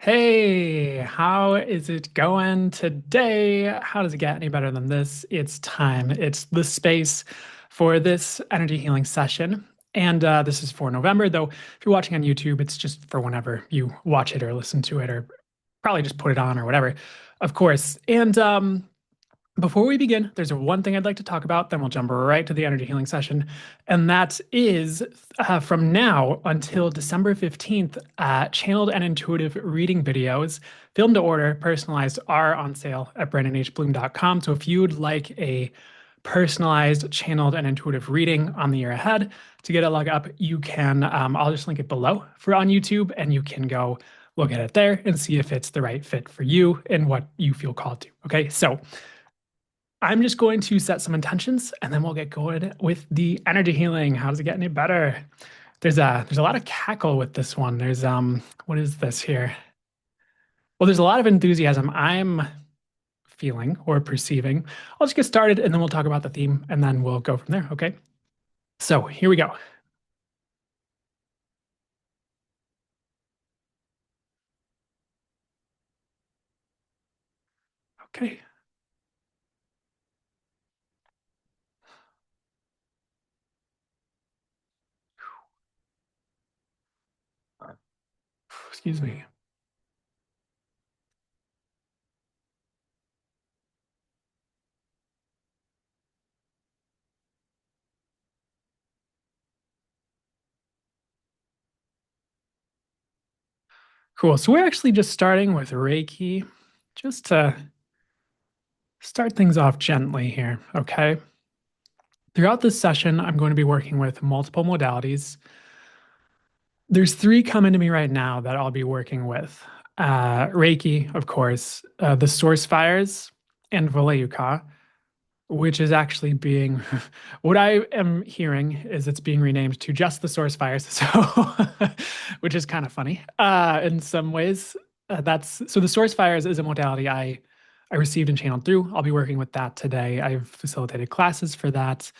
Hey, how is it going today? How does it get any better than this? It's time. It's the space for this energy healing session. And this is for November, though if you're watching on YouTube, it's just for whenever you watch it or listen to it, or probably just put it on or whatever, of course. And before we begin, there's one thing I'd like to talk about, then we'll jump right to the energy healing session. And that is from now until December 15th, channeled and intuitive reading videos, filmed to order, personalized, are on sale at brandonhbloom.com. So if you'd like a personalized, channeled, and intuitive reading on the year ahead, to get a leg up, you can, I'll just link it below for on YouTube, and you can go look at it there and see if it's the right fit for you and what you feel called to. Okay, so I'm just going to set some intentions and then we'll get going with the energy healing. How does it get any better? There's a lot of cackle with this one. There's what is this here? Well, there's a lot of enthusiasm I'm feeling or perceiving. I'll just get started and then we'll talk about the theme and then we'll go from there, okay? So, here we go. Okay. Excuse me. Cool. So we're actually just starting with Reiki just to start things off gently here, okay? Throughout this session, I'm going to be working with multiple modalities. There's three coming to me right now that I'll be working with. Reiki, of course, the source fires, and Voleuka, which is actually being, what I am hearing is it's being renamed to just the source fires, so which is kind of funny in some ways. That's so the source fires is a modality I received and channeled through. I'll be working with that today. I've facilitated classes for that.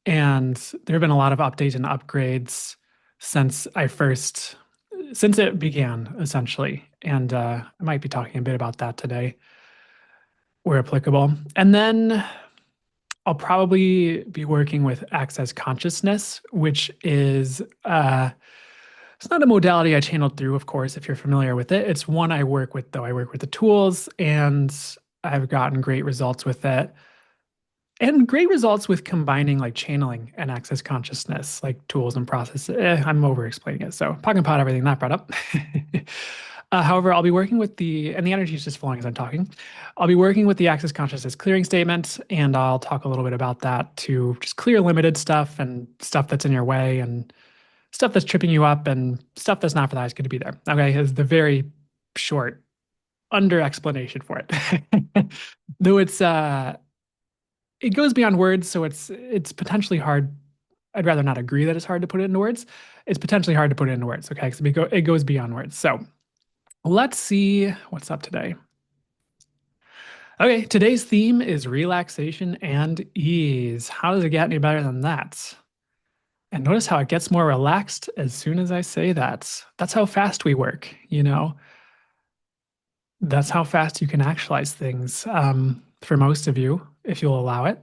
And there have been a lot of updates and upgrades since since it began, essentially. And I might be talking a bit about that today where applicable. And then I'll probably be working with access consciousness, which is it's not a modality I channeled through, of course, if you're familiar with it. It's one I work with, though. I work with the tools and I've gotten great results with it. And great results with combining like channeling and access consciousness, like tools and processes. I'm over explaining it. So talking about everything that brought up. However, I'll be working with and the energy is just flowing as I'm talking. I'll be working with the access consciousness clearing statement, and I'll talk a little bit about that to just clear limited stuff and stuff that's in your way and stuff that's tripping you up and stuff that's not for the highest good to be there. Okay, is the very short under explanation for it. Though it goes beyond words, so it's potentially hard. I'd rather not agree that it's hard to put it into words. It's potentially hard to put it into words, okay? Because it goes beyond words. So let's see what's up today. Okay, today's theme is relaxation and ease. How does it get any better than that? And notice how it gets more relaxed as soon as I say that. That's how fast we work, you know? That's how fast you can actualize things for most of you, if you'll allow it.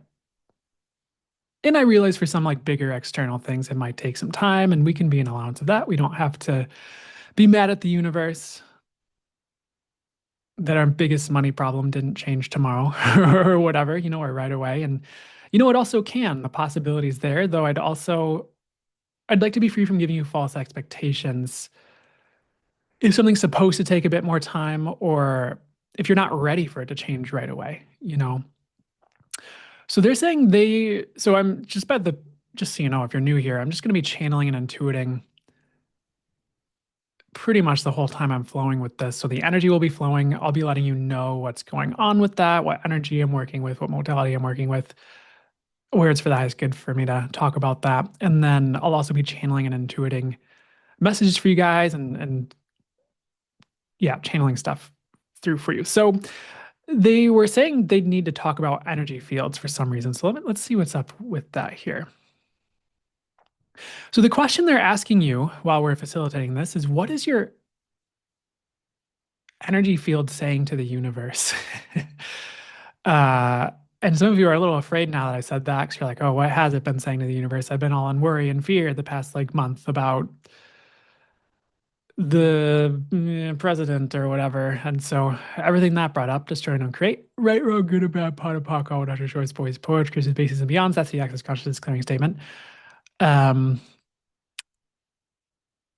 And I realize for some like bigger external things, it might take some time, and we can be an allowance of that. We don't have to be mad at the universe that our biggest money problem didn't change tomorrow or whatever, or right away. And it also can. The possibilities there, though I'd like to be free from giving you false expectations. If something's supposed to take a bit more time, or if you're not ready for it to change right away. So they're saying so I'm just so you know, if you're new here, I'm just going to be channeling and intuiting pretty much the whole time I'm flowing with this. So the energy will be flowing. I'll be letting you know what's going on with that, what energy I'm working with, what modality I'm working with, where it's for the highest good for me to talk about that. And then I'll also be channeling and intuiting messages for you guys and yeah, channeling stuff through for you. So they were saying they'd need to talk about energy fields for some reason. So let's see what's up with that here. So the question they're asking you while we're facilitating this is what is your energy field saying to the universe? uh, and some of you are a little afraid now that I said that, because you're like, oh, what has it been saying to the universe? I've been all in worry and fear the past like month about the president or whatever. And so everything that brought up, just trying to create right, wrong, good or bad, pot or pock, all Dr. Short's boys, poetry, creases, bases, and beyonds. That's the access consciousness clearing statement. Um,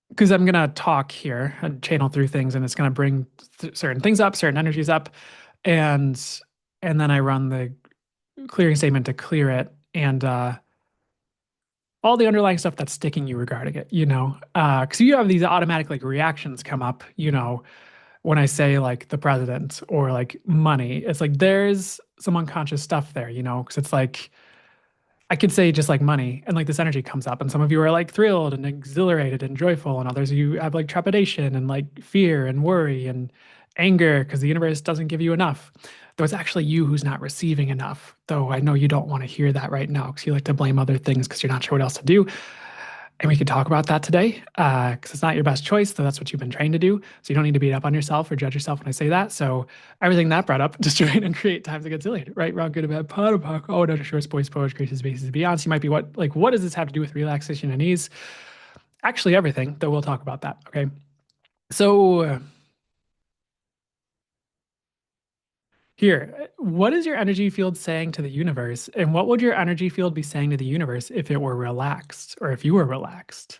because I'm gonna talk here and channel through things, and it's gonna bring certain things up, certain energies up, and then I run the clearing statement to clear it, and all the underlying stuff that's sticking you regarding it, because you have these automatic like reactions come up, when I say like the president or like money. It's like there's some unconscious stuff there, because it's like I could say just like money, and like this energy comes up, and some of you are like thrilled and exhilarated and joyful, and others of you have like trepidation and like fear and worry and anger because the universe doesn't give you enough. Though it's actually you who's not receiving enough. Though I know you don't want to hear that right now because you like to blame other things because you're not sure what else to do. And we could talk about that today because it's not your best choice, though that's what you've been trained to do. So you don't need to beat up on yourself or judge yourself when I say that. So everything that brought up, just trying to create times that get silly, right, wrong, good, bad, pot, or pock, oh, Dr. Shorts, boys, poets, creases, bases, beyond. So you might be what does this have to do with relaxation and ease? Actually, everything, though we'll talk about that. Okay. So here, what is your energy field saying to the universe? And what would your energy field be saying to the universe if it were relaxed or if you were relaxed?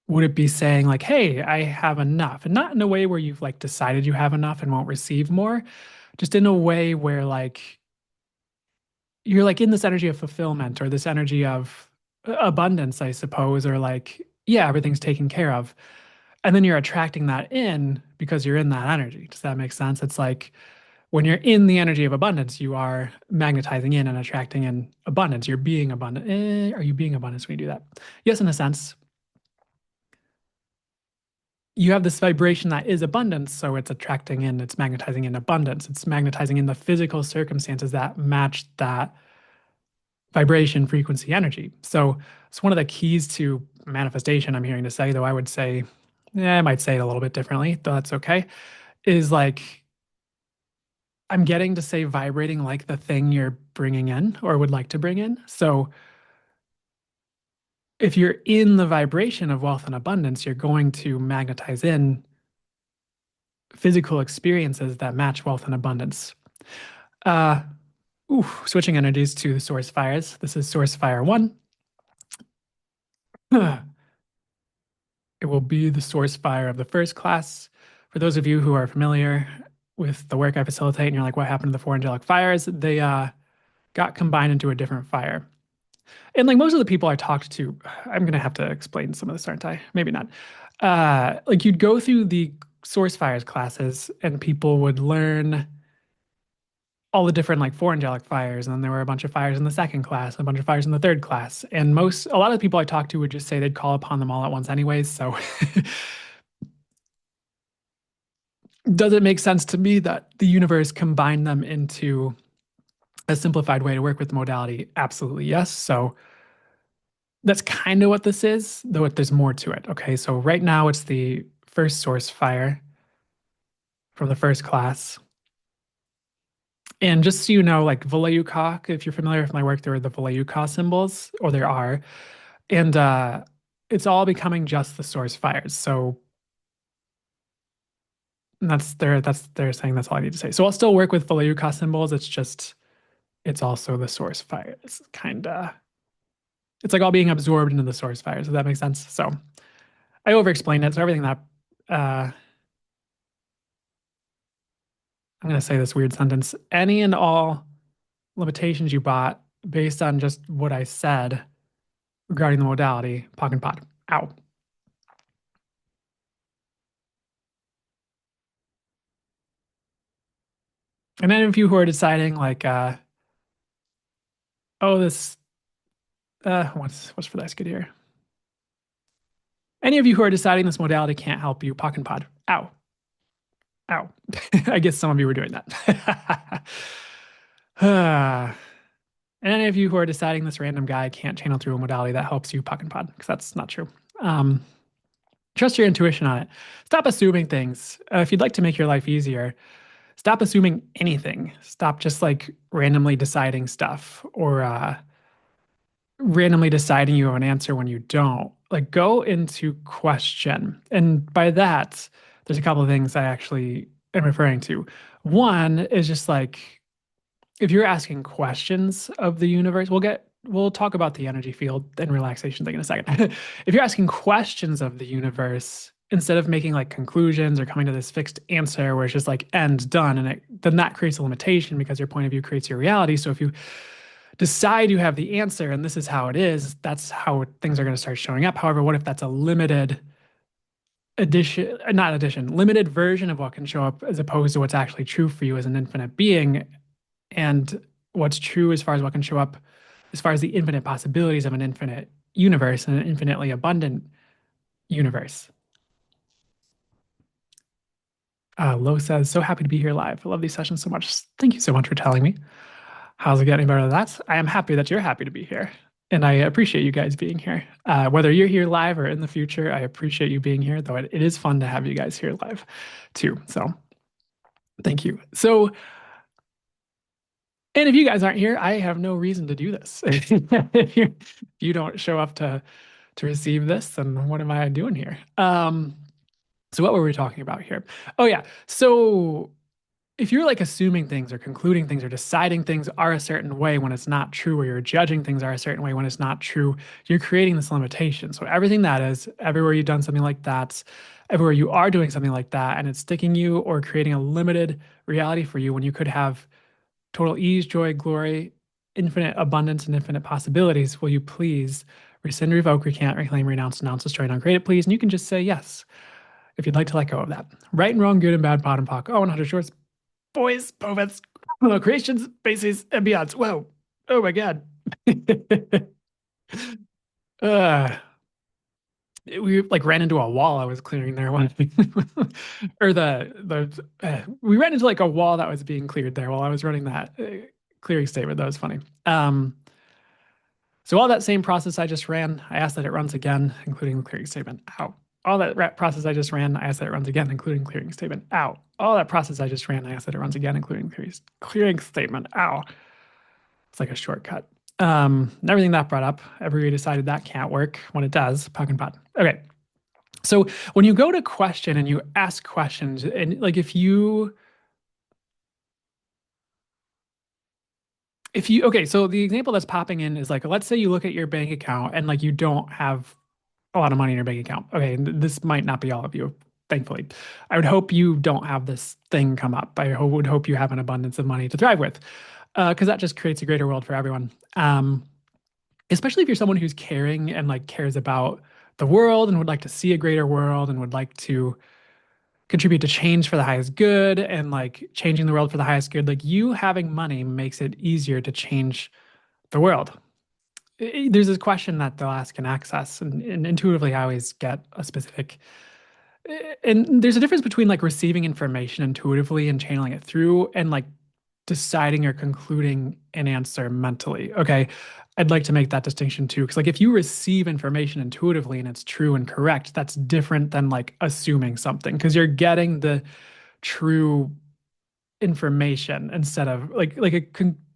Would it be saying like, hey, I have enough? And not in a way where you've like decided you have enough and won't receive more, just in a way where like you're like in this energy of fulfillment or this energy of abundance, I suppose, or like, yeah, everything's taken care of. And then you're attracting that in because you're in that energy. Does that make sense? It's like when you're in the energy of abundance, you are magnetizing in and attracting in abundance. You're being abundant. Are you being abundance when you do that? Yes, in a sense. You have this vibration that is abundance, so it's attracting in, it's magnetizing in abundance. It's magnetizing in the physical circumstances that match that vibration, frequency, energy. So it's one of the keys to manifestation, I'm hearing to say, though I would say, yeah, I might say it a little bit differently, though that's okay, is like I'm getting to say vibrating like the thing you're bringing in or would like to bring in. So if you're in the vibration of wealth and abundance, you're going to magnetize in physical experiences that match wealth and abundance. Uh, Switching energies to the source fires. This is source fire one. It will be the source fire of the first class. For those of you who are familiar with the work I facilitate and you're like, what happened to the four angelic fires? They got combined into a different fire. And like most of the people I talked to, I'm going to have to explain some of this, aren't I? Maybe not. Like you'd go through the source fires classes and people would learn all the different like four angelic fires, and then there were a bunch of fires in the second class, a bunch of fires in the third class. And a lot of the people I talked to would just say they'd call upon them all at once anyways. So does it make sense to me that the universe combined them into a simplified way to work with the modality? Absolutely, yes. So that's kind of what this is, though there's more to it. Okay, so right now it's the first source fire from the first class. And just so you know, like Voleyukok, if you're familiar with my work, there are the Voleyukok symbols, or there are. And it's all becoming just the source fires. So they're saying that's all I need to say. So I'll still work with Voleyukok symbols. It's also the source fire. It's like all being absorbed into the source fires. Does that make sense? So I over explained it. So everything that I'm gonna say this weird sentence. Any and all limitations you bought based on just what I said regarding the modality, POC and POD. Ow. And any of you who are deciding like, oh, this, what's for this good here? Any of you who are deciding this modality can't help you, POC and POD. Ow. Ow. I guess some of you were doing that. And any of you who are deciding this random guy can't channel through a modality that helps you, POC and POD, because that's not true. Um, Trust your intuition on it. Stop assuming things. If you'd like to make your life easier, stop assuming anything. Stop just like randomly deciding stuff or randomly deciding you have an answer when you don't. Like go into question. And by that, there's a couple of things I actually am referring to. One is just like if you're asking questions of the universe, we'll talk about the energy field and relaxation thing in a second. If you're asking questions of the universe instead of making like conclusions or coming to this fixed answer where it's just like end done, and then that creates a limitation because your point of view creates your reality. So if you decide you have the answer and this is how it is, that's how things are going to start showing up. However, what if that's a limited edition, not edition, limited version of what can show up as opposed to what's actually true for you as an infinite being? And what's true as far as what can show up, as far as the infinite possibilities of an infinite universe and an infinitely abundant universe. Lo says, so happy to be here live. I love these sessions so much. Thank you so much for telling me. How's it getting better than that? I am happy that you're happy to be here. And I appreciate you guys being here. Whether you're here live or in the future, I appreciate you being here, though it is fun to have you guys here live too. So thank you. So, and if you guys aren't here, I have no reason to do this. If you don't show up to receive this, then what am I doing here? So what were we talking about here? Oh yeah. So if you're like assuming things or concluding things or deciding things are a certain way when it's not true, or you're judging things are a certain way when it's not true, you're creating this limitation. So everything that is, everywhere you've done something like that, everywhere you are doing something like that, and it's sticking you or creating a limited reality for you when you could have total ease, joy, glory, infinite abundance, and infinite possibilities, will you please rescind, revoke, recant, reclaim, renounce, denounce, destroy, and uncreate it, please? And you can just say yes if you'd like to let go of that. Right and wrong, good and bad, pot and pock. Oh, 100 shorts, boys, povets, creations, bases, and beyonds. Whoa. Oh my God. uh, we like ran into a wall I was clearing there one or we ran into like a wall that was being cleared there while I was running that clearing statement. That was funny. So all that same process I just ran, I asked that it runs again, including the clearing statement. Ow. All that process I just ran, I asked that it runs again, including clearing statement. Ow. All that process I just ran, I asked that it runs again, including clearing statement. Ow. It's like a shortcut. And everything that brought up, everybody decided that can't work. When it does, puck and pot. Okay. So when you go to question and you ask questions, and like if you okay, so the example that's popping in is like, let's say you look at your bank account and like you don't have a lot of money in your bank account. Okay, this might not be all of you, thankfully. I would hope you don't have this thing come up. Would hope you have an abundance of money to thrive with, because that just creates a greater world for everyone. Especially if you're someone who's caring and like cares about the world and would like to see a greater world and would like to contribute to change for the highest good and like changing the world for the highest good. Like you having money makes it easier to change the world. There's this question that they'll ask in Access, and intuitively, I always get a specific. And there's a difference between like receiving information intuitively and channeling it through, and like deciding or concluding an answer mentally. Okay, I'd like to make that distinction too, because like if you receive information intuitively and it's true and correct, that's different than like assuming something, because you're getting the true information instead of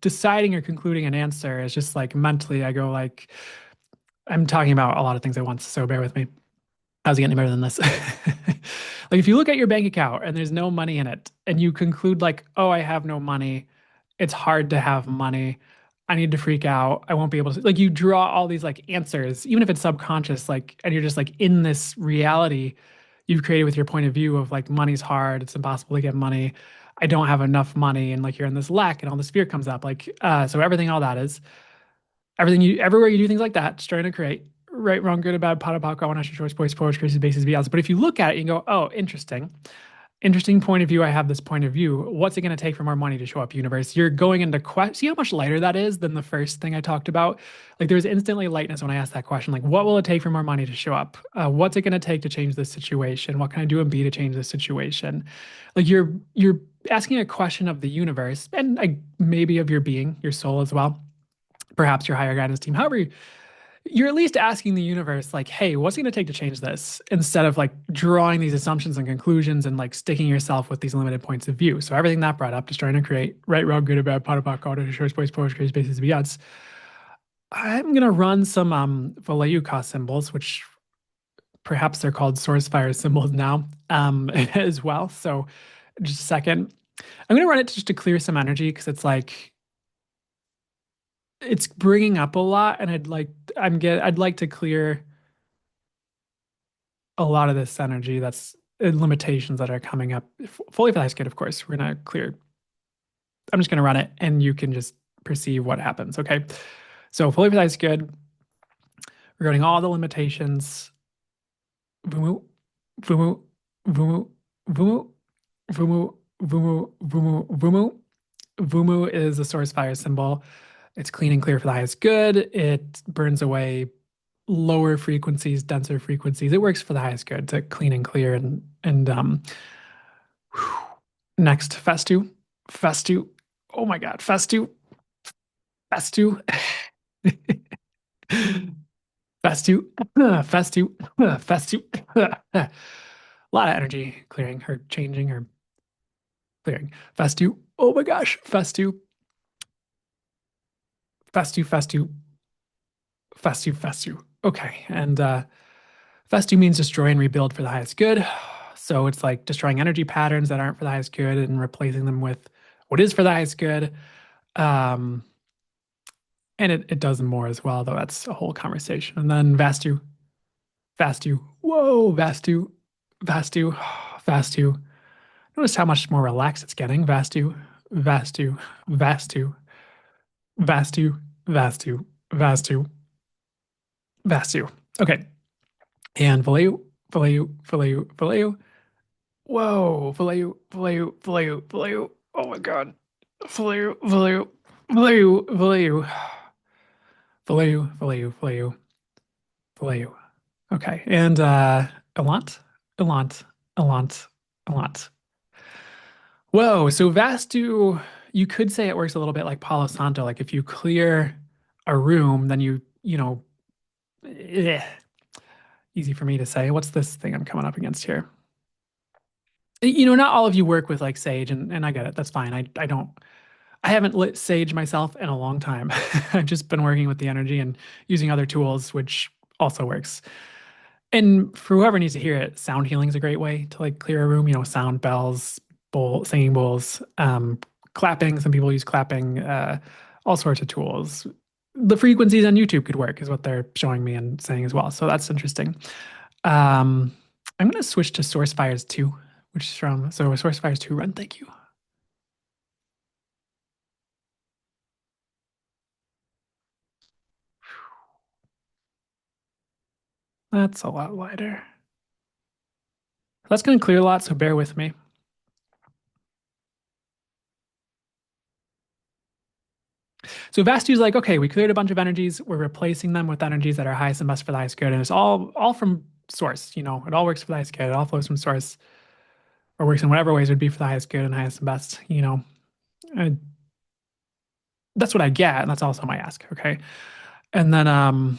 deciding or concluding an answer is just like mentally I go like I'm talking about a lot of things at once, so bear with me. How's it getting better than this? Like if you look at your bank account and there's no money in it and you conclude like, oh, I have no money, it's hard to have money, I need to freak out, I won't be able to, like you draw all these like answers, even if it's subconscious, like, and you're just like in this reality you've created with your point of view of like money's hard, it's impossible to get money, I don't have enough money, and like you're in this lack and all this fear comes up. Like so everything, all that is everything you everywhere you do things like that, just trying to create right, wrong, good, or bad, pot, pot, one, extra choice, voice, poetry, creases, bases, beyonds. But if you look at it, you go, oh, interesting. Interesting point of view. I have this point of view. What's it going to take for more money to show up, universe? You're going into see how much lighter that is than the first thing I talked about. Like there's instantly lightness when I ask that question. Like, what will it take for more money to show up? What's it going to take to change this situation? What can I do and be to change this situation? Like you're asking a question of the universe and maybe of your being, your soul as well, perhaps your higher guidance team. However, you're at least asking the universe, like, hey, what's it going to take to change this? Instead of like drawing these assumptions and conclusions and like sticking yourself with these limited points of view. So everything that brought up, destroying and create, right, wrong, good or bad, pot about order, short voice, poetry, spaces, beyonds. I'm going to run some Valeuka symbols, which perhaps they're called source fire symbols now, as well. So just a second. I'm going to run it just to clear some energy because it's like it's bringing up a lot, and I'd like to clear a lot of this energy that's limitations that are coming up. Fully for the highest good, of course. We're going to clear. I'm just going to run it, and you can just perceive what happens. Okay. So fully for the highest good, regarding all the limitations. Vumu, vumu, vumu, vumu, vumu, vumu, vumu, vumu. Vumu is a source fire symbol. It's clean and clear for the highest good. It burns away lower frequencies, denser frequencies. It works for the highest good to clean and clear and next Festu. Festu. Oh my God, Festu. Festu. Festu. Festu. Festu. A lot of energy clearing or changing or clearing. Festu. Oh my gosh. Festu. Festu. Festu. Festu. Festu. Okay. And Festu means destroy and rebuild for the highest good. So it's like destroying energy patterns that aren't for the highest good and replacing them with what is for the highest good. Um, and it does more as well, though that's a whole conversation. And then Vastu, Vastu, whoa, Vastu, Vastu, Vastu. Notice how much more relaxed it's getting. Vastu, Vastu, Vastu, Vastu, Vastu, Vastu, Vastu. Okay. And Valeu, Valeu, Valeu, Valeu. Whoa, Valeu, Valeu, Valeu, Valeu. Oh my God. Valeu, Valeu, Valeu, Valeu, Valeu, Valeu, Valeu, Valeu. Okay. And Elant, Elant, Elant, Elant. Whoa. So Vastu, you could say it works a little bit like Palo Santo. Like if you clear a room, then eh, easy for me to say. What's this thing I'm coming up against here? Not all of you work with like Sage, and I get it. That's fine. I haven't lit Sage myself in a long time. I've just been working with the energy and using other tools, which also works. And for whoever needs to hear it, sound healing is a great way to like clear a room, sound bells, singing bowls, clapping. Some people use clapping, all sorts of tools. The frequencies on YouTube could work, is what they're showing me and saying as well. So that's interesting. Um, I'm going to switch to Source Fires 2, which is so Source Fires 2 run. Thank you. That's a lot lighter. That's going to clear a lot, so bear with me. So Vastu's like, okay, we cleared a bunch of energies. We're replacing them with energies that are highest and best for the highest good. And it's all from source. It all works for the highest good. It all flows from source or works in whatever ways would be for the highest good and highest and best. And that's what I get. And that's also my ask. Okay. And then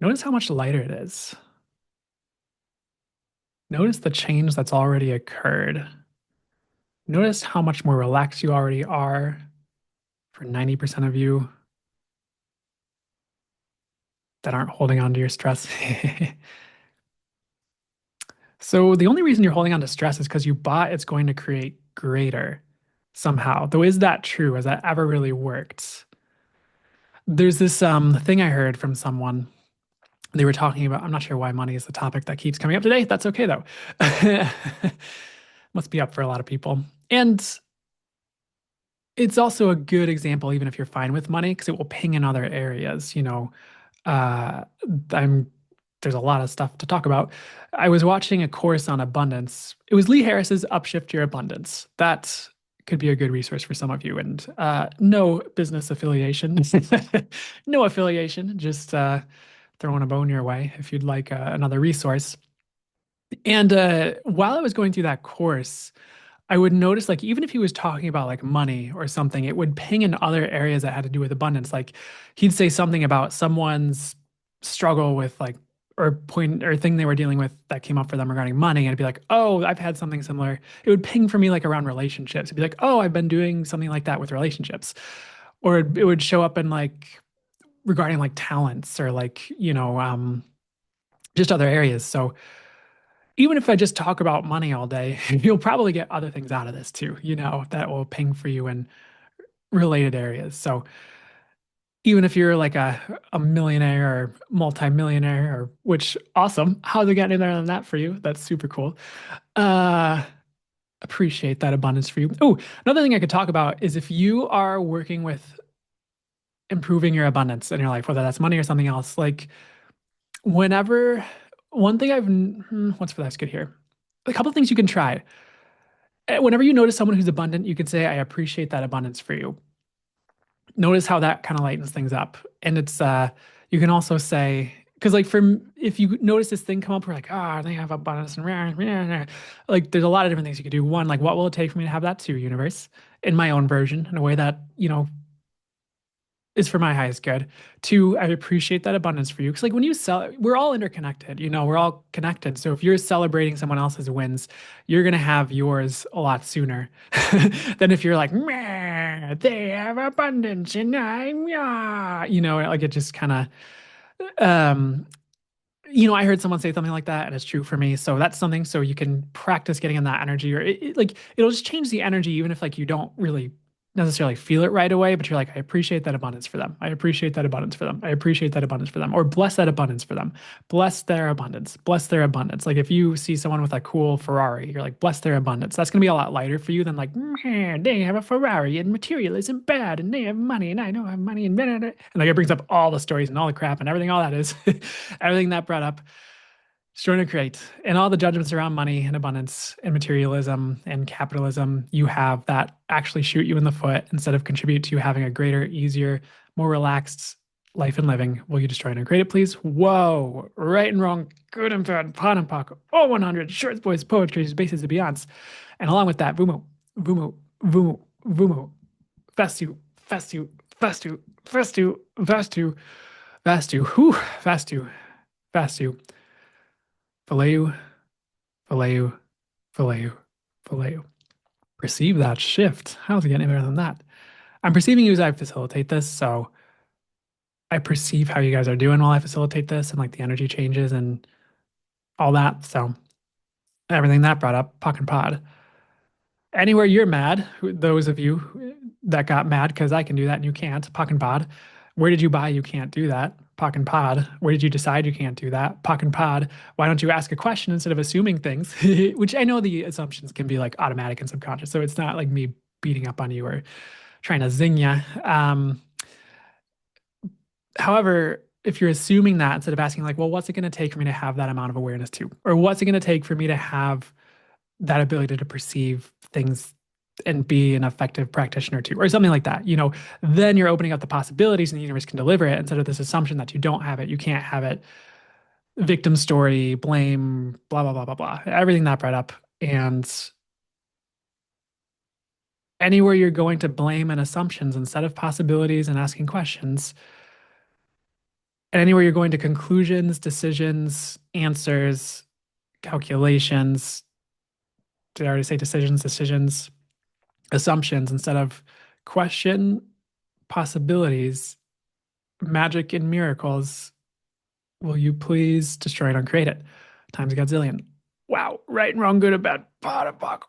notice how much lighter it is. Notice the change that's already occurred. Notice how much more relaxed you already are for 90% of you that aren't holding on to your stress. So the only reason you're holding on to stress is because you bought it's going to create greater somehow. Though, is that true? Has that ever really worked? There's this thing I heard from someone. They were talking about, I'm not sure why money is the topic that keeps coming up today. That's okay though. Must be up for a lot of people. And it's also a good example, even if you're fine with money, because it will ping in other areas. Uh, I'm there's a lot of stuff to talk about. I was watching a course on abundance. It was Lee Harris's Upshift Your Abundance. That could be a good resource for some of you. And no business affiliation, no affiliation, just throwing a bone your way if you'd like another resource. And while I was going through that course, I would notice like even if he was talking about like money or something, it would ping in other areas that had to do with abundance. Like he'd say something about someone's struggle with like or point or thing they were dealing with that came up for them regarding money. And I'd be like, oh, I've had something similar. It would ping for me like around relationships. It'd be like, oh, I've been doing something like that with relationships. Or it would show up in like regarding like talents or like, just other areas. So even if I just talk about money all day, you'll probably get other things out of this too, that will ping for you in related areas. So even if you're like a millionaire or multimillionaire or which awesome, how's it getting there than that for you? That's super cool. Uh appreciate that abundance for you. Oh, another thing I could talk about is if you are working with improving your abundance in your life, whether that's money or something else, like whenever one thing what's for that's good here. A couple of things you can try. Whenever you notice someone who's abundant, you can say, I appreciate that abundance for you. Notice how that kind of lightens things up. And you can also say, because like if you notice this thing come up, we're like, ah, they have abundance and rah, rah, rah. Like there's a lot of different things you could do. One, like, what will it take for me to have that too, universe? In my own version, in a way that, is for my highest good. Two, I appreciate that abundance for you. Because like when you sell, we're all interconnected, we're all connected. So if you're celebrating someone else's wins, you're gonna have yours a lot sooner than if you're like, "Meh, they have abundance and I'm yeah, like it just kind of um I heard someone say something like that, and it's true for me. So that's something. So you can practice getting in that energy, or like it'll just change the energy, even if like you don't really necessarily feel it right away. But you're like, I appreciate that abundance for them. I appreciate that abundance for them. I appreciate that abundance for them, or bless that abundance for them. Bless their abundance. Bless their abundance. Like if you see someone with a cool Ferrari, you're like, bless their abundance. That's gonna be a lot lighter for you than like, man, they have a Ferrari and material isn't bad, and they have money, and I don't have money, and blah, blah, blah." And like it brings up all the stories and all the crap and everything, all that is. Everything that brought up, destroying a crate, and all the judgments around money and abundance and materialism and capitalism, you have that actually shoot you in the foot instead of contribute to you having a greater, easier, more relaxed life and living. Will you destroy and create it, please? Whoa, right and wrong, good and bad, pot and pock, all 100, shorts, boys, poetry, bases, and beyonds. And along with that, vumu, vumu, vumu, vumu, festu, festu, festu, festu, festu, festu, whew, festu, festu. Valeu, valeu, valeu, valeu. Perceive that shift. How's it getting any better than that? I'm perceiving you as I facilitate this, so I perceive how you guys are doing while I facilitate this and like the energy changes and all that. So everything that brought up, Puck and Pod. Anywhere you're mad, those of you that got mad because I can do that and you can't, Puck and Pod. Where did you buy? You can't do that. Puck and Pod. Where did you decide you can't do that? Puck and Pod. Why don't you ask a question instead of assuming things? Which I know the assumptions can be like automatic and subconscious. So it's not like me beating up on you or trying to zing you. However, if you're assuming that instead of asking, like, well, what's it going to take for me to have that amount of awareness too? Or what's it going to take for me to have that ability to perceive things and be an effective practitioner too, or something like that, then you're opening up the possibilities and the universe can deliver it instead of this assumption that you don't have it, you can't have it, victim story, blame, blah, blah, blah, blah, blah, everything that brought up. And anywhere you're going to blame and assumptions instead of possibilities and asking questions, and anywhere you're going to conclusions, decisions, answers, calculations, did I already say decisions, assumptions instead of question possibilities, magic and miracles. Will you please destroy it, uncreate it? Times a godzillion. Wow, right and wrong, good and bad. Pot and pock.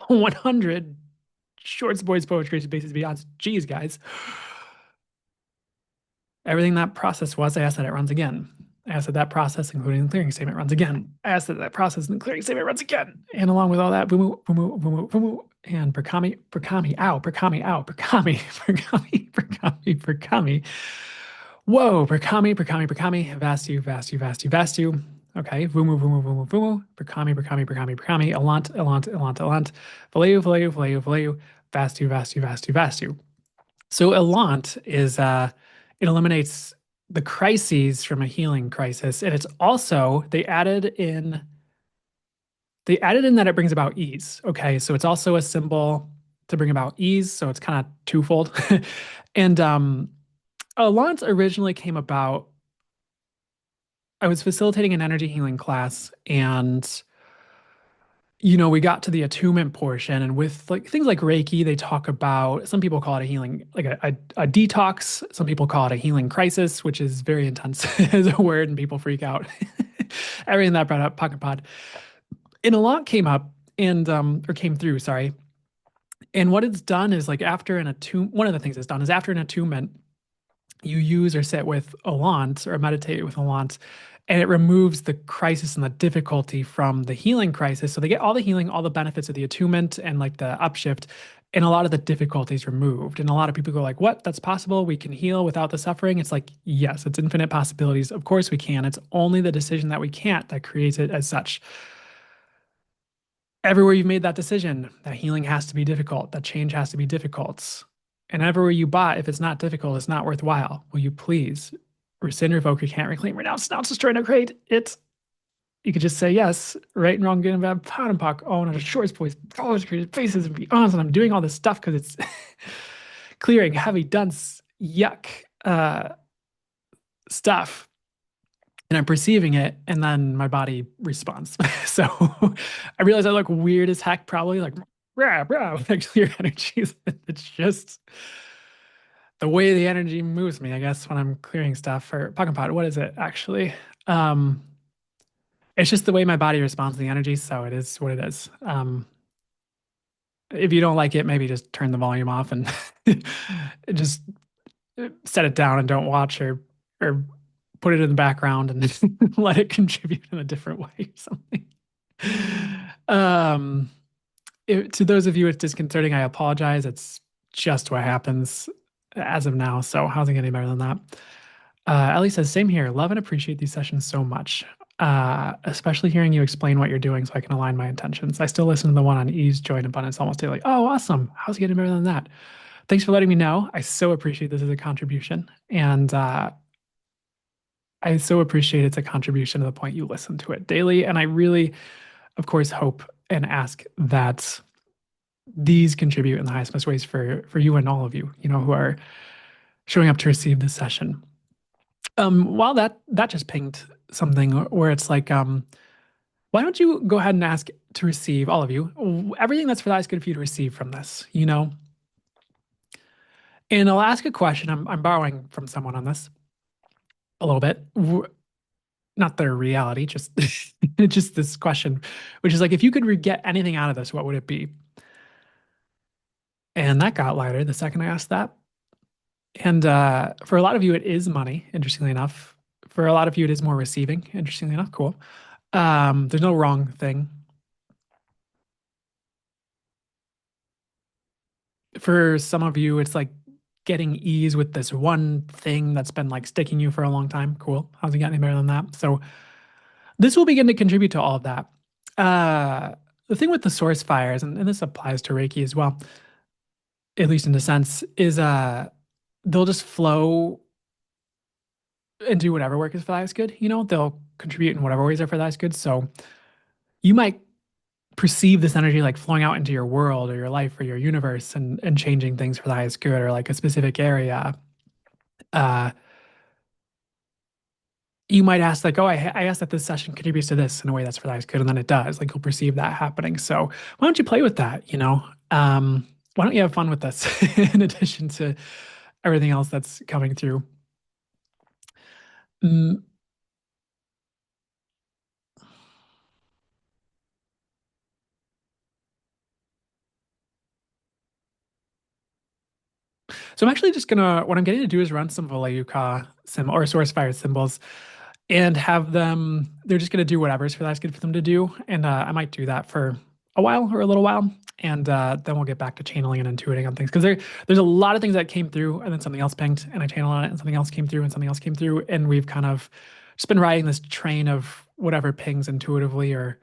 100 shorts, boys, poetry, bases, beyonds. Geez, guys. Everything that process was, I asked that it runs again. I asked that that process, including the clearing statement, runs again. I asked that that process and the clearing statement runs again. And along with all that, boomoo, boomoo, boomoo, boomoo, and Berkami, ow, Berkami, Berkami. Whoa, Berkami, Vastu. Okay, Vumu, Berkami, Elant, Valeu, Vastu. So Elant is it eliminates the crises from a healing crisis, and it's also they added in They added in that it brings about ease. Okay, so it's also a symbol to bring about ease, so it's kind of twofold. And Alliance originally came about. I was facilitating an energy healing class, and we got to the attunement portion, and with like things like Reiki, they talk about some people call it a healing, like a detox. Some people call it a healing crisis, which is very intense as a word, and people freak out. Everything that brought up Pocket Pod. And a lot came up and or came through, sorry. And what it's done is like after an attunement, one of the things it's done is after an attunement, you use or sit with Alant or meditate with Alant, and it removes the crisis and the difficulty from the healing crisis. So they get all the healing, all the benefits of the attunement and like the upshift, and a lot of the difficulties removed. And a lot of people go like, "What? That's possible? We can heal without the suffering?" It's like, yes, it's infinite possibilities. Of course we can. It's only the decision that we can't that creates it as such. Everywhere you've made that decision, that healing has to be difficult, that change has to be difficult. And everywhere you bought, if it's not difficult, it's not worthwhile. Will you please rescind, revoke, or can't reclaim, renounce, destroy, no create? It's You could just say yes, right and wrong, good and bad, proud and pock, oh, not a short voice, colors, created faces, and be honest. And I'm doing all this stuff because it's clearing, heavy, dense, yuck stuff, and I'm perceiving it, and then my body responds. So I realize I look weird as heck, probably like rah, rah, like clear energies. It's just the way the energy moves me, I guess, when I'm clearing stuff or Pokken Pot. What is it actually? Um, it's just the way my body responds to the energy, so it is what it is. If you don't like it, maybe just turn the volume off and just set it down and don't watch or put it in the background and let it contribute in a different way or something. Um, to those of you it's disconcerting, I apologize. It's just what happens as of now. So how's it getting better than that? Ellie says, same here. Love and appreciate these sessions so much. Especially hearing you explain what you're doing so I can align my intentions. I still listen to the one on ease, joy, and abundance almost daily. Oh, awesome. How's it getting better than that? Thanks for letting me know. I so appreciate this as a contribution. And I so appreciate it's a contribution to the point you listen to it daily. And I really, of course, hope and ask that these contribute in the highest best ways for you and all of you, who are showing up to receive this session. While that just pinged something where it's like, why don't you go ahead and ask to receive, all of you, everything that's for the highest good for you to receive from this. And I'll ask a question. I'm borrowing from someone on this a little bit. Not their reality, just just this question, which is like, if you could get anything out of this, what would it be? And that got lighter the second I asked that. And for a lot of you, it is money, interestingly enough. For a lot of you, it is more receiving, interestingly enough. Cool. There's no wrong thing. For some of you, it's like getting ease with this one thing that's been like sticking you for a long time. Cool. How's it getting any better than that? So this will begin to contribute to all of that. The thing with the source fires, and this applies to Reiki as well, at least in a sense, is they'll just flow and do whatever work is for the highest good. They'll contribute in whatever ways are for the highest good. So you might perceive this energy like flowing out into your world or your life or your universe and changing things for the highest good or like a specific area. Uh, you might ask like, oh, I asked that this session contributes to this in a way that's for the highest good, and then it does. Like you'll perceive that happening. So why don't you play with that? Why don't you have fun with this in addition to everything else that's coming through? Mm, So I'm actually just gonna, what I'm getting to do is run some Voleyuka symbol or source fire symbols and have them, they're just gonna do whatever's for that's good for them to do. And I might do that for a while or a little while. And then we'll get back to channeling and intuiting on things. Because there's a lot of things that came through and then something else pinged and I channel on it and something else came through and something else came through. And we've kind of just been riding this train of whatever pings intuitively or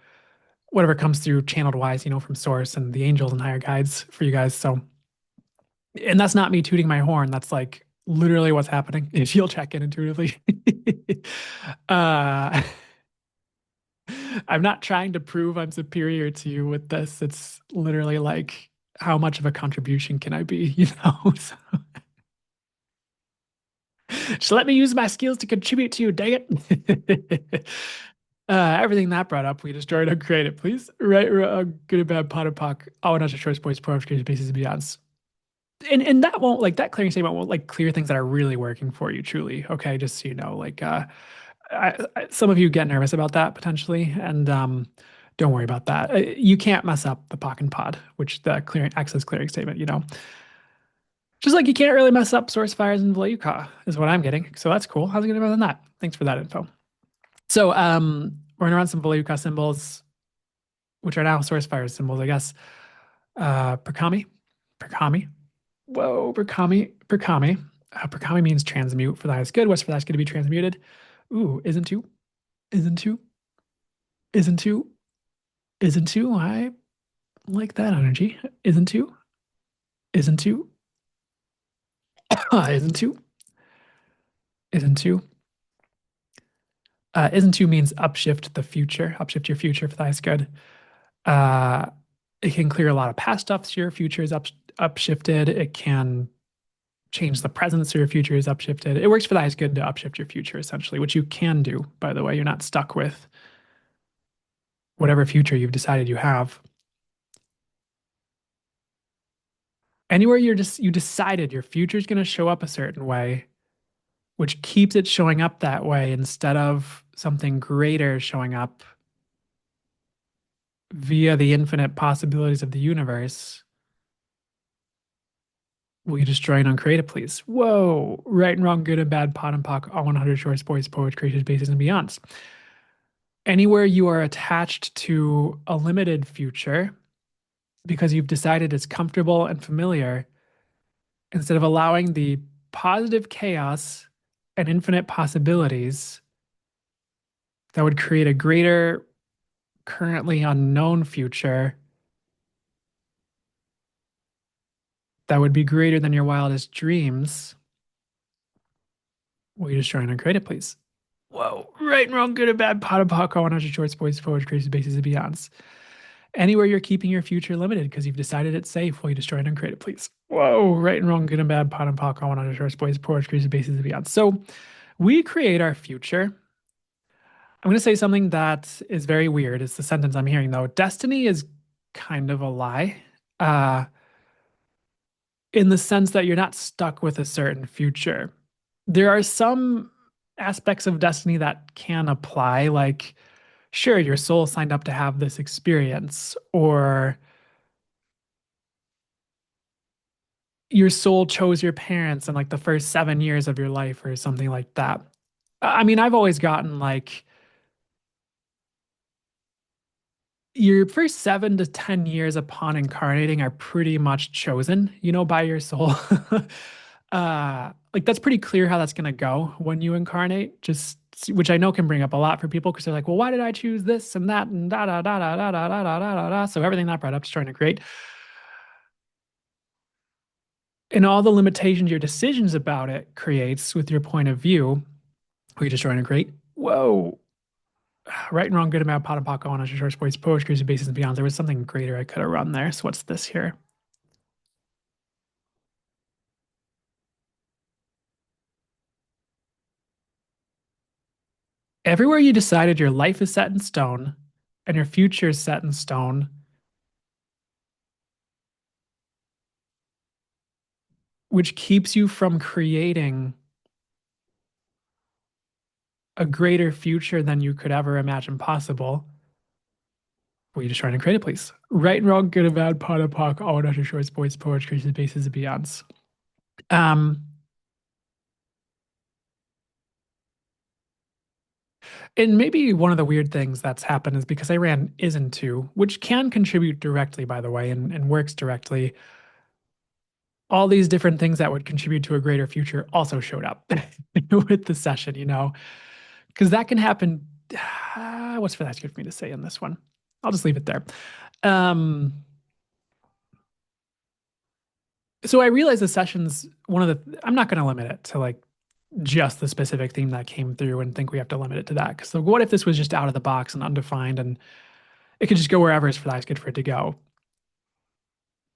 whatever comes through channeled wise, from source and the angels and higher guides for you guys. So and that's not me tooting my horn. That's like literally what's happening. If you'll check in intuitively. uh, I'm not trying to prove I'm superior to you with this. It's literally like, how much of a contribution can I be, you know? So, just let me use my skills to contribute to you, dang it. Everything that brought up, we destroyed uncreated, please. Right, good and bad, pot and pock, all not your choice, points, pro, creative bases, and beyonds. And that won't like that clearing statement won't like clear things that are really working for you, truly. Okay, just so you know, like some of you get nervous about that potentially, and don't worry about that. You can't mess up the POC and pod, which the clearing access clearing statement, you know. Just like you can't really mess up source fires in Vleuka, is what I'm getting. So that's cool. How's it going to than that? Thanks for that info. So we're gonna run some Vleuka symbols, which are now source fire symbols, I guess. Prakami, Prakami. Whoa, Prakami, Prakami. Prakami means transmute for the highest good. What's for the highest good to be transmuted? Ooh, isn't two, isn't two, isn't two, isn't two. I like that energy. Isn't two, isn't two, isn't two, isn't two. Isn't two means upshift the future, upshift your future for the highest good. Uh, it can clear a lot of past stuff so your future is upshifted. It can change the present so your future is upshifted. It works for the highest good to upshift your future, essentially, which you can do, by the way. You're not stuck with whatever future you've decided you have. Anywhere you decided your future is going to show up a certain way, which keeps it showing up that way instead of something greater showing up via the infinite possibilities of the universe. Will you destroy and uncreate it, please? Whoa. Right and wrong, good and bad, pot and pock, all 100 shorts, boys, poets, creatures, bases, and beyonds. Anywhere you are attached to a limited future because you've decided it's comfortable and familiar, instead of allowing the positive chaos and infinite possibilities that would create a greater, currently unknown future that would be greater than your wildest dreams, will you destroy and uncreate it, please? Whoa, right and wrong, good and bad, pot and pock, all 100 shorts, boys, forward, creases, bases, and beyonds. Anywhere you're keeping your future limited because you've decided it's safe, will you destroy and uncreate it, please? Whoa, right and wrong, good and bad, pot and pock, all 100 shorts, boys, forward, creases, bases, and beyonds. So we create our future. I'm going to say something that is very weird. It's the sentence I'm hearing, though. Destiny is kind of a lie, uh, in the sense that you're not stuck with a certain future. There are some aspects of destiny that can apply, like, sure, your soul signed up to have this experience, or your soul chose your parents in like the first 7 years of your life, or something like that. I mean, I've always gotten like, your first 7 to 10 years upon incarnating are pretty much chosen, you know, by your soul. Like that's pretty clear how that's gonna go when you incarnate. Just which I know can bring up a lot for people because they're like, well, why did I choose this and that and da da da da da da da da da da da. So everything that brought up is trying to create. And all the limitations your decisions about it creates with your point of view, we just trying to create. Whoa, right and wrong, good amount, pot and pock, on short sports, poetry, bases and beyond. There was something greater I could have run there. So what's this here? Everywhere you decided your life is set in stone and your future is set in stone, which keeps you from creating a greater future than you could ever imagine possible. Were you just trying to create it, please? Right and wrong, good and bad, pot and pock, all utter shorts, boys, poetry, creases, bases, and beyonds. Um, and maybe one of the weird things that's happened is because I ran isn't to, which can contribute directly, by the way, and works directly. All these different things that would contribute to a greater future also showed up with the session, you know, because that can happen. What's for that's good for me to say in this one? I'll just leave it there. Um, so I realized the sessions, one of the, I'm not going to limit it to like just the specific theme that came through and think we have to limit it to that. Because so what if this was just out of the box and undefined and it could just go wherever is for the highest good for it to go?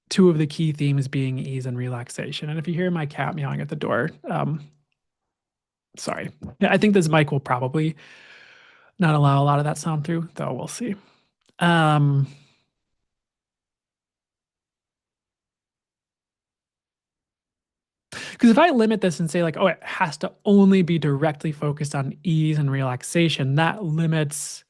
Two of the key themes being ease and relaxation. And if you hear my cat meowing at the door, sorry. Yeah, I think this mic will probably not allow a lot of that sound through, though we'll see. Um, because if I limit this and say like, oh, it has to only be directly focused on ease and relaxation, that limits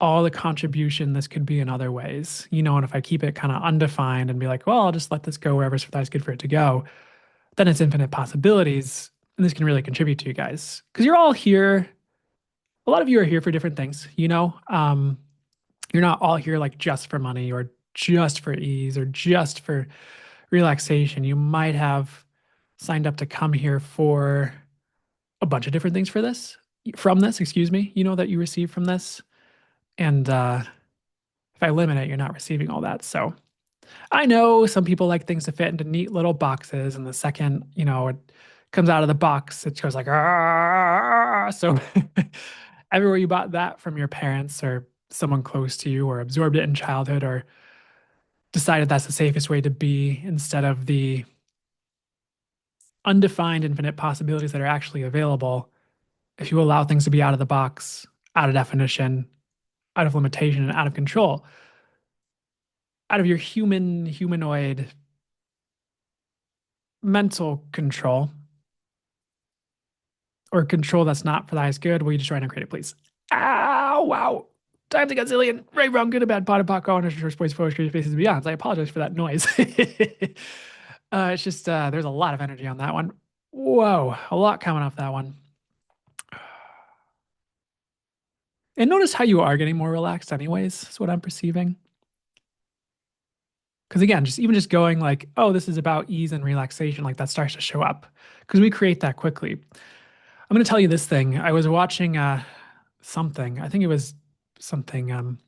all the contribution this could be in other ways. And if I keep it kind of undefined and be like, well, I'll just let this go wherever's good for it to go, then it's infinite possibilities. And this can really contribute to you guys. Because you're all here. A lot of you are here for different things. You're not all here like just for money or just for ease or just for relaxation. You might have signed up to come here for a bunch of different things from this, excuse me, that you receive from this. And if I limit it, you're not receiving all that. So I know some people like things to fit into neat little boxes, and the second, it comes out of the box, it goes like, ah. So everywhere you bought that from your parents or someone close to you, or absorbed it in childhood, or decided that's the safest way to be instead of the undefined infinite possibilities that are actually available, if you allow things to be out of the box, out of definition, out of limitation, and out of control, out of your humanoid mental control, or control that's not for the highest good, will you destroy and uncreate it, please? Ow, wow. Times a gazillion. Right, wrong, good, and bad, pot, and pot, go, short voice, forward, spaces, beyonds. I apologize for that noise. It's just, there's a lot of energy on that one. Whoa, a lot coming off that one. And notice how you are getting more relaxed, anyways, is what I'm perceiving. Because again, just going like, oh, this is about ease and relaxation, like that starts to show up because we create that quickly. I'm going to tell you this thing. I was watching something. I think it was something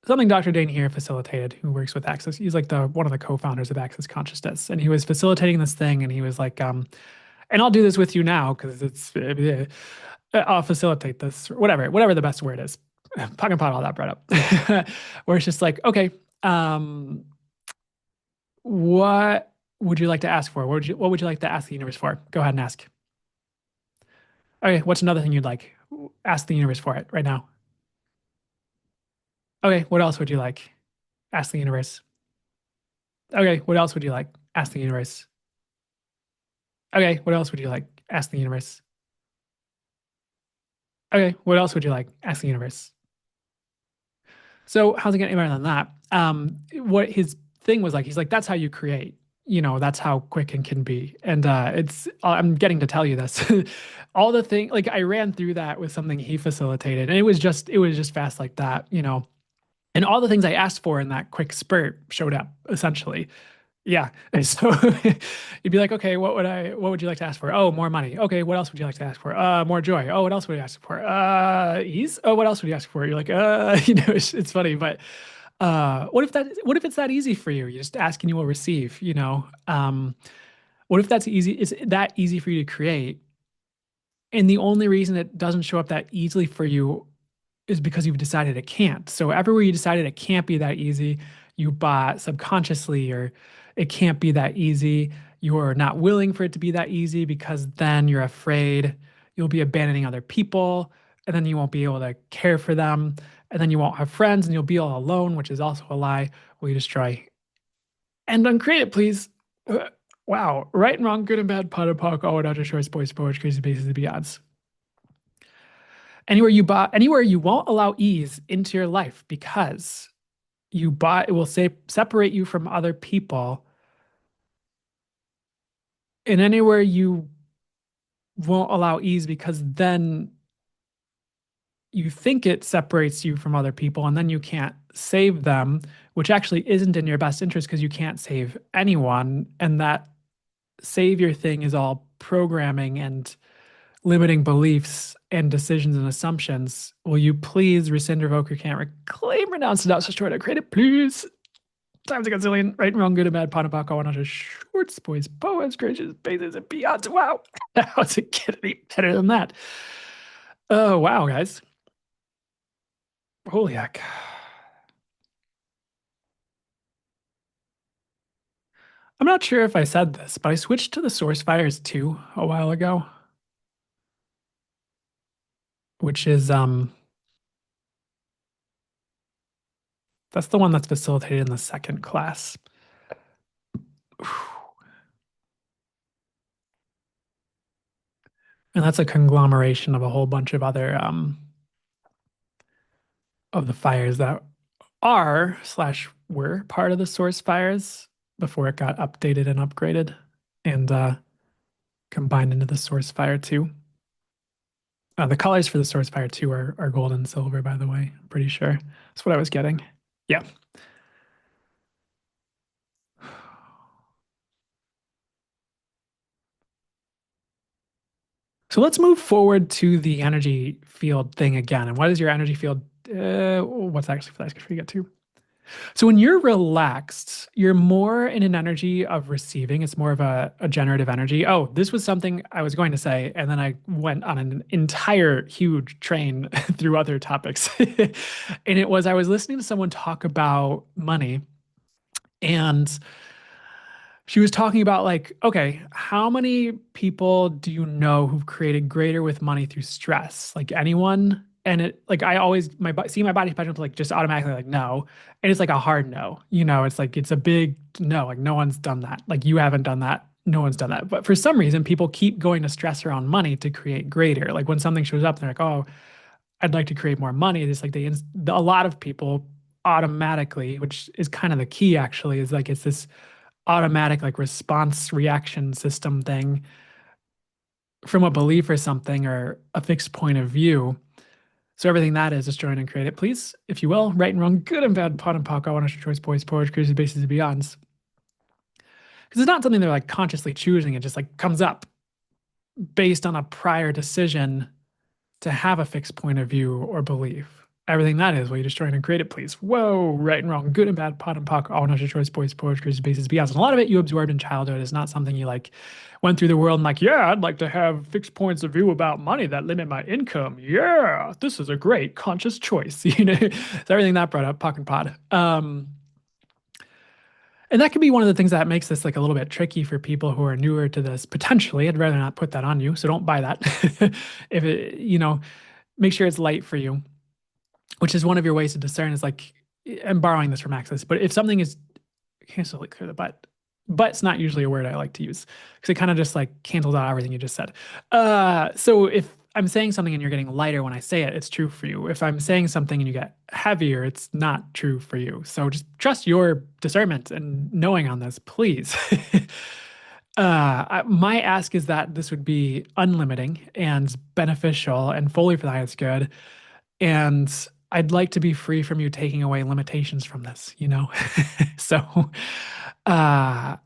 something Dr. Dane here facilitated, who works with Access. He's like the one of the co-founders of Access Consciousness, and he was facilitating this thing, and he was like, and I'll do this with you now because I'll facilitate this, whatever the best word is. Puck and pot all that brought up, where it's just like, okay, um, what would you like to ask for? What would you like to ask the universe for? Go ahead and ask. Okay, what's another thing you'd like? Ask the universe for it right now. Okay, what else would you like? Ask the universe. Okay, what else would you like? Ask the universe. Okay, what else would you like? Ask the universe. Okay, what else would you like? Ask the universe. So how's it getting any better than that? What his thing was like, he's like, that's how you create. That's how quick it can be. And I'm getting to tell you this. All the thing, like I ran through that with something he facilitated, and it was just fast like that. And all the things I asked for in that quick spurt showed up essentially. Yeah. And so you'd be like, okay, what would you like to ask for? Oh, more money. Okay, what else would you like to ask for? More joy. Oh, what else would you ask for? Ease. Oh, what else would you ask for? You're like, it's funny, but what if it's that easy for you? You just ask and you will receive. What if that's easy? Is that easy for you to create? And the only reason it doesn't show up that easily for you is because you've decided it can't. So everywhere you decided it can't be that easy, you bought subconsciously, or it can't be that easy. You're not willing for it to be that easy because then you're afraid you'll be abandoning other people, and then you won't be able to care for them, and then you won't have friends, and you'll be all alone, which is also a lie. Will you destroy and uncreate it, please? Wow. Right and wrong, good and bad, pot and pock, all without your choice, boys, poets, crazy bases, and beyonds. Anywhere you won't allow ease into your life because it will say separate you from other people. And anywhere you won't allow ease because then you think it separates you from other people and then you can't save them, which actually isn't in your best interest because you can't save anyone. And that savior thing is all programming and limiting beliefs and decisions and assumptions. Will you please rescind, revoke, recant, reclaim, renounce, denounce, destroy, or create it, please? times a gazillion, right and wrong, good and bad, pot and pock, 100 shorts, boys, poets, gracious, bases, and beyonds. Wow. How's it get any better than that? Oh, wow, guys. Holy heck. I'm not sure if I said this, but I switched to the source fires too a while ago, which is that's the one that's facilitated in the second class. And that's a conglomeration of a whole bunch of other of the fires that are slash were part of the source fires before it got updated and upgraded and combined into the source fire 2. The colors for the source fire 2 are gold and silver, by the way. I'm pretty sure. That's what I was getting. Yeah. So let's move forward to the energy field thing again. And what is your energy field? What's actually for that? Forget to. So when you're relaxed, you're more in an energy of receiving. It's more of a generative energy. Oh, this was something I was going to say, and then I went on an entire huge train through other topics. And it was I was listening to someone talk about money, and she was talking about like, okay, how many people do you know who've created greater with money through stress? Like anyone? And it like I always see my body patterns like just automatically like no, and it's like a hard no. It's like it's a big no. Like no one's done that. Like you haven't done that. No one's done that. But for some reason, people keep going to stress around money to create greater. Like when something shows up, they're like, oh, I'd like to create more money. It's like a lot of people automatically, which is kind of the key actually, is like it's this automatic like response reaction system thing from a belief or something or a fixed point of view. So everything that is, just join and create it, please, if you will. Right and wrong, good and bad, pot and pock, all your choice, boys, poets, crazy bases, and beyonds. Because it's not something they're like consciously choosing. It just like comes up based on a prior decision to have a fixed point of view or belief. Everything that is, will you destroy and create it, please? Whoa, right and wrong, good and bad, pot and pock, all your choice, boys, poetry, bases, beyonds. And a lot of it you absorbed in childhood is not something you like went through the world and like, yeah, I'd like to have fixed points of view about money that limit my income. Yeah, this is a great conscious choice. So everything that brought up, pock and pot. And that can be one of the things that makes this like a little bit tricky for people who are newer to this potentially. I'd rather not put that on you, so don't buy that. If it, make sure it's light for you, which is one of your ways to discern is like, I'm borrowing this from Access, but if something is, I can't so clear the but's not usually a word I like to use because it kind of just like cancels out everything you just said. So if I'm saying something and you're getting lighter when I say it, it's true for you. If I'm saying something and you get heavier, it's not true for you. So just trust your discernment and knowing on this, please. My ask is that this would be unlimiting and beneficial and fully for the highest good. And I'd like to be free from you taking away limitations from this? So, uh,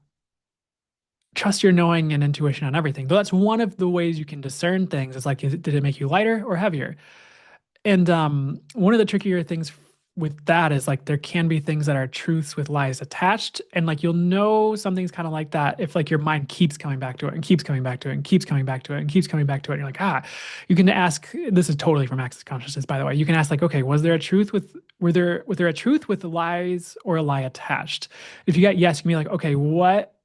trust your knowing and intuition on everything. Though that's one of the ways you can discern things. It's like, did it make you lighter or heavier? And one of the trickier things with that is like there can be things that are truths with lies attached, and like you'll know something's kind of like that if like your mind keeps coming back to it and keeps coming back to it and keeps coming back to it and keeps coming back to it. And you're like, you can ask. This is totally from Access Consciousness, by the way. You can ask like, okay, was there a truth with was there a truth with the lies or a lie attached? If you get yes, you can be like, okay, what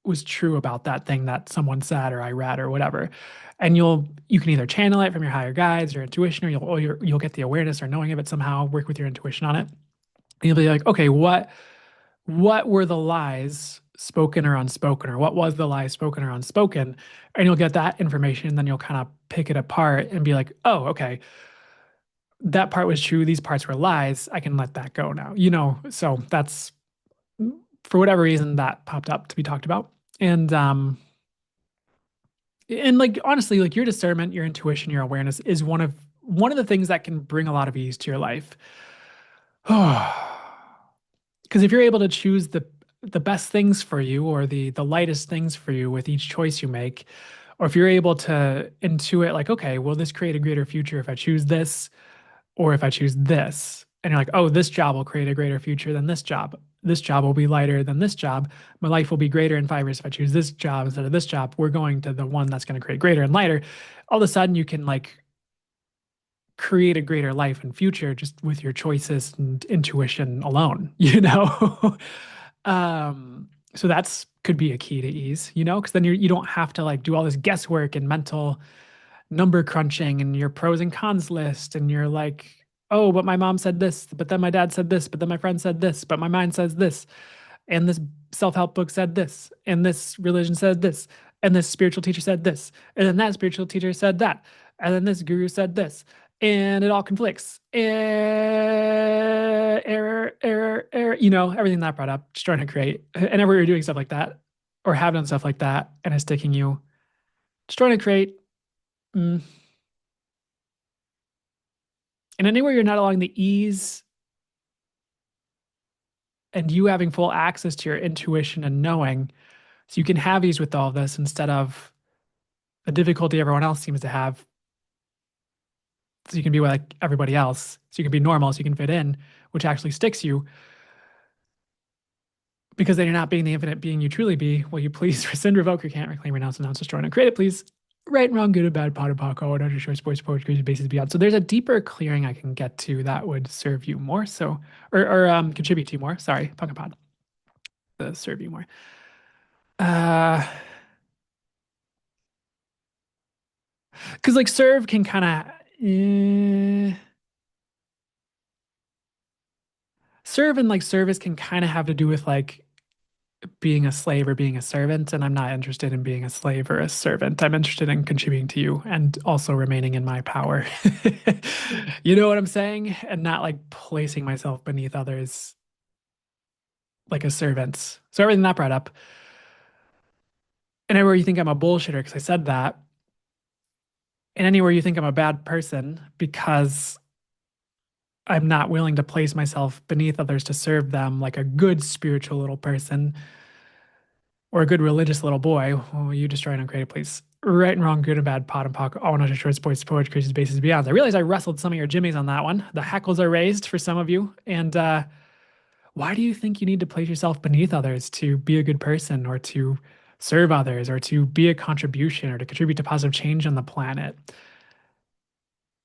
was true about that thing that someone said or I read or whatever, and you can either channel it from your higher guides or intuition, or you'll get the awareness or knowing of it somehow. Work with your intuition on it, and you'll be like, okay, what were the lies spoken or unspoken, or what was the lie spoken or unspoken, and you'll get that information, and then you'll kind of pick it apart and be like, oh, okay, that part was true. These parts were lies. I can let that go now. So that's for whatever reason that popped up to be talked about, and like honestly, like your discernment, your intuition, your awareness is one of the things that can bring a lot of ease to your life. Because if you're able to choose the best things for you or the lightest things for you with each choice you make, or if you're able to intuit like, okay, will this create a greater future if I choose this or if I choose this? And you're like, oh, this job will create a greater future than this job. this job will be lighter than this job. My life will be greater in 5 years if I choose this job instead of this job. We're going to the one that's going to create greater and lighter. All of a sudden, you can like create a greater life and future just with your choices and intuition alone, you know? So that's could be a key to ease, you know, because then you don't have to like do all this guesswork and mental number crunching and your pros and cons list and you're like, oh, but my mom said this, but then my dad said this, but then my friend said this, but my mind says this, and this self-help book said this, and this religion said this, and this spiritual teacher said this, and then that spiritual teacher said that, and then this guru said this, and it all conflicts. Error, error, error, you know, everything that brought up, just trying to create. And whenever you're doing stuff like that, or have done stuff like that, and it's taking you, just trying to create. Mm, and anywhere you're not allowing the ease and you having full access to your intuition and knowing, so you can have ease with all of this instead of the difficulty everyone else seems to have. So you can be like everybody else. So you can be normal, so you can fit in, which actually sticks you because then you're not being the infinite being you truly be. Will you please rescind, revoke, recant, reclaim, renounce, announce, destroy, and create it, please? Right and wrong, good and bad, pot and pock, all other choice, voice, poetry, bases beyond. So there's a deeper clearing I can get to that would serve you more. So, or contribute to you more. Sorry, punk and pod, serve you more. Because like serve can kind of serve and like service can kind of have to do with like being a slave or being a servant. And I'm not interested in being a slave or a servant. I'm interested in contributing to you and also remaining in my power. You know what I'm saying? And not like placing myself beneath others like a servant. So everything that brought up. And anywhere you think I'm a bullshitter because I said that, and anywhere you think I'm a bad person because I'm not willing to place myself beneath others to serve them like a good spiritual little person or a good religious little boy. Well, you destroy and uncreate it, please. Right and wrong, good and bad, pot and pock, all not short sports, poetry, creases, bases, beyond. I realize I wrestled some of your jimmies on that one. The hackles are raised for some of you. And why do you think you need to place yourself beneath others to be a good person or to serve others or to be a contribution or to contribute to positive change on the planet?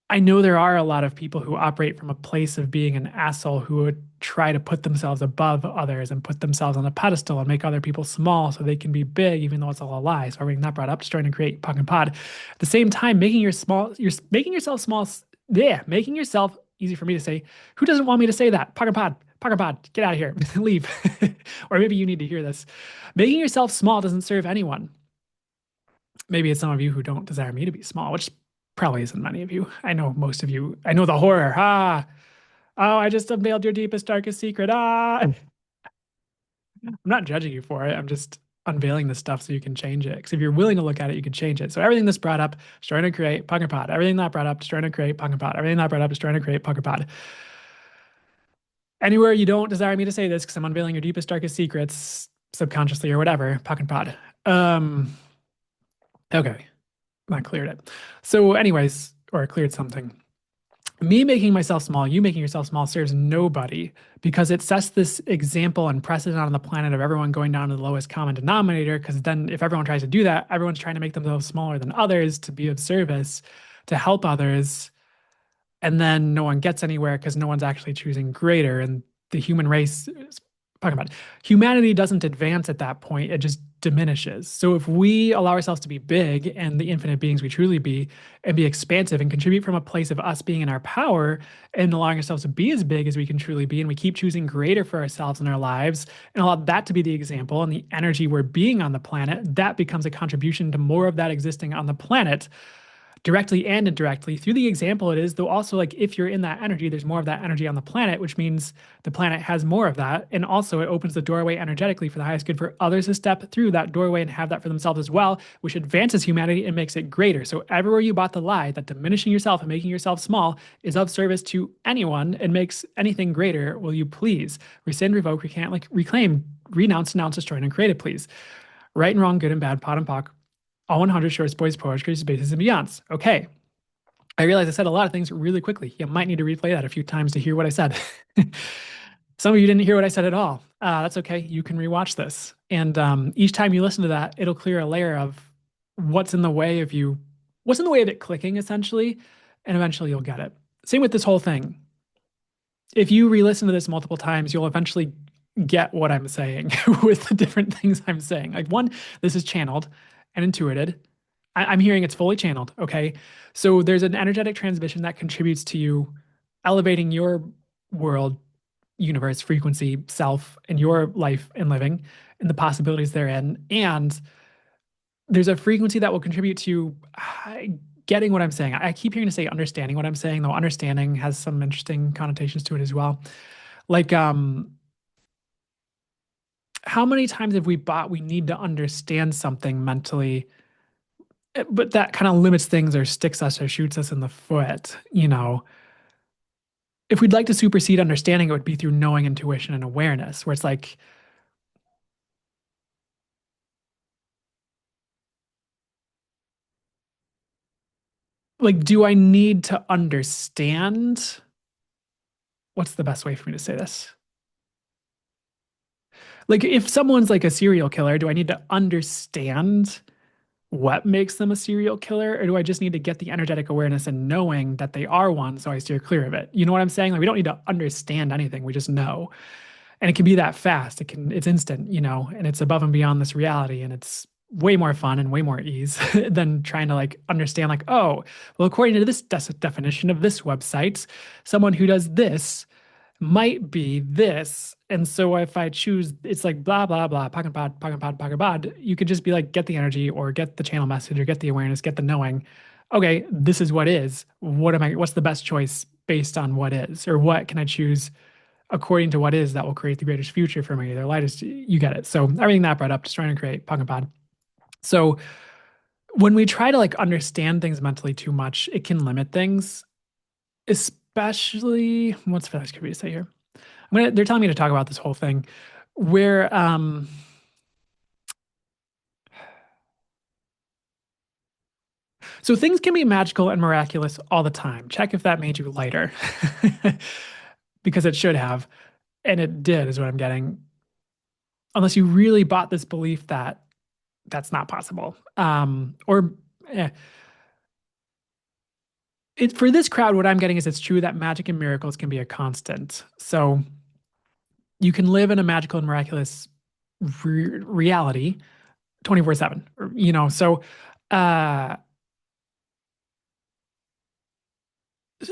I know there are a lot of people who operate from a place of being an asshole who would try to put themselves above others and put themselves on a pedestal and make other people small so they can be big, even though it's all a lie. So everything that brought up, just trying to create puck and pod. At the same time, you're making yourself small. Yeah, making yourself easy for me to say. Who doesn't want me to say that? Puck and pod, get out of here, leave. Or maybe you need to hear this. Making yourself small doesn't serve anyone. Maybe it's some of you who don't desire me to be small, which probably isn't many of you. I know most of you. I know the horror. Ah, oh, I just unveiled your deepest, darkest secret. Ah, I'm not judging you for it. I'm just unveiling this stuff so you can change it. Because if you're willing to look at it, you can change it. So everything that's brought up, destroy and create, punk and pod. Everything that brought up, destroy and create, punk and pod. Everything that brought up, destroy and create, punk and pod. Anywhere you don't desire me to say this, because I'm unveiling your deepest, darkest secrets subconsciously or whatever, punk and pod. Okay. Not cleared it. So, anyways, or cleared something. Me making myself small, you making yourself small serves nobody because it sets this example and precedent on the planet of everyone going down to the lowest common denominator. Because then, if everyone tries to do that, everyone's trying to make themselves smaller than others to be of service, to help others. And then no one gets anywhere because no one's actually choosing greater. And the human race, talking about it, humanity doesn't advance at that point, it just diminishes. So if we allow ourselves to be big and the infinite beings we truly be and be expansive and contribute from a place of us being in our power and allowing ourselves to be as big as we can truly be, and we keep choosing greater for ourselves in our lives and allow that to be the example and the energy we're being on the planet, that becomes a contribution to more of that existing on the planet directly and indirectly through the example it is, though also like if you're in that energy, there's more of that energy on the planet, which means the planet has more of that. And also it opens the doorway energetically for the highest good for others to step through that doorway and have that for themselves as well, which advances humanity and makes it greater. So everywhere you bought the lie that diminishing yourself and making yourself small is of service to anyone and makes anything greater, will you please rescind, revoke, recant, like reclaim, renounce, denounce, destroy, and create it, please. Right and wrong, good and bad, pot and pock, all 100 shorts, boys, poetry, bases, and beyonds. Okay. I realize I said a lot of things really quickly. You might need to replay that a few times to hear what I said. Some of you didn't hear what I said at all. That's okay. You can rewatch this. And each time you listen to that, it'll clear a layer of what's in the way of you, what's in the way of it clicking, essentially. And eventually you'll get it. Same with this whole thing. If you re-listen to this multiple times, you'll eventually get what I'm saying with the different things I'm saying. Like one, this is channeled and intuited. I'm hearing it's fully channeled. Okay. So there's an energetic transmission that contributes to you elevating your world, universe, frequency, self, and your life and living and the possibilities therein. And there's a frequency that will contribute to you getting what I'm saying. I keep hearing to say understanding what I'm saying, though understanding has some interesting connotations to it as well. Like, how many times have we bought we need to understand something mentally, but that kind of limits things or sticks us or shoots us in the foot, you know? If we'd like to supersede understanding, it would be through knowing, intuition, and awareness, where it's like, do I need to understand? What's the best way for me to say this? Like, if someone's like a serial killer, do I need to understand what makes them a serial killer? Or do I just need to get the energetic awareness and knowing that they are one so I steer clear of it? You know what I'm saying? Like, we don't need to understand anything. We just know. And it can be that fast. It's instant, you know, and it's above and beyond this reality. And it's way more fun and way more ease than trying to like understand, like, oh, well, according to this definition of this website, someone who does this might be this. And so if I choose, it's like blah, blah, blah, pocket pod, pocket pod, pocket pod. You could just be like, get the energy or get the channel message or get the awareness, get the knowing. Okay, this is what is. What's the best choice based on what is? Or what can I choose according to what is that will create the greatest future for me? The lightest, you get it. So everything that brought up, just trying to create pocket pod. So when we try to like understand things mentally too much, it can limit things, especially what's the best could we say here? They're telling me to talk about this whole thing where so things can be magical and miraculous all the time. Check if that made you lighter. Because it should have, and it did, is what I'm getting. Unless you really bought this belief that that's not possible. Or for this crowd, what I'm getting is it's true that magic and miracles can be a constant. So you can live in a magical and miraculous reality 24/7, you know. So uh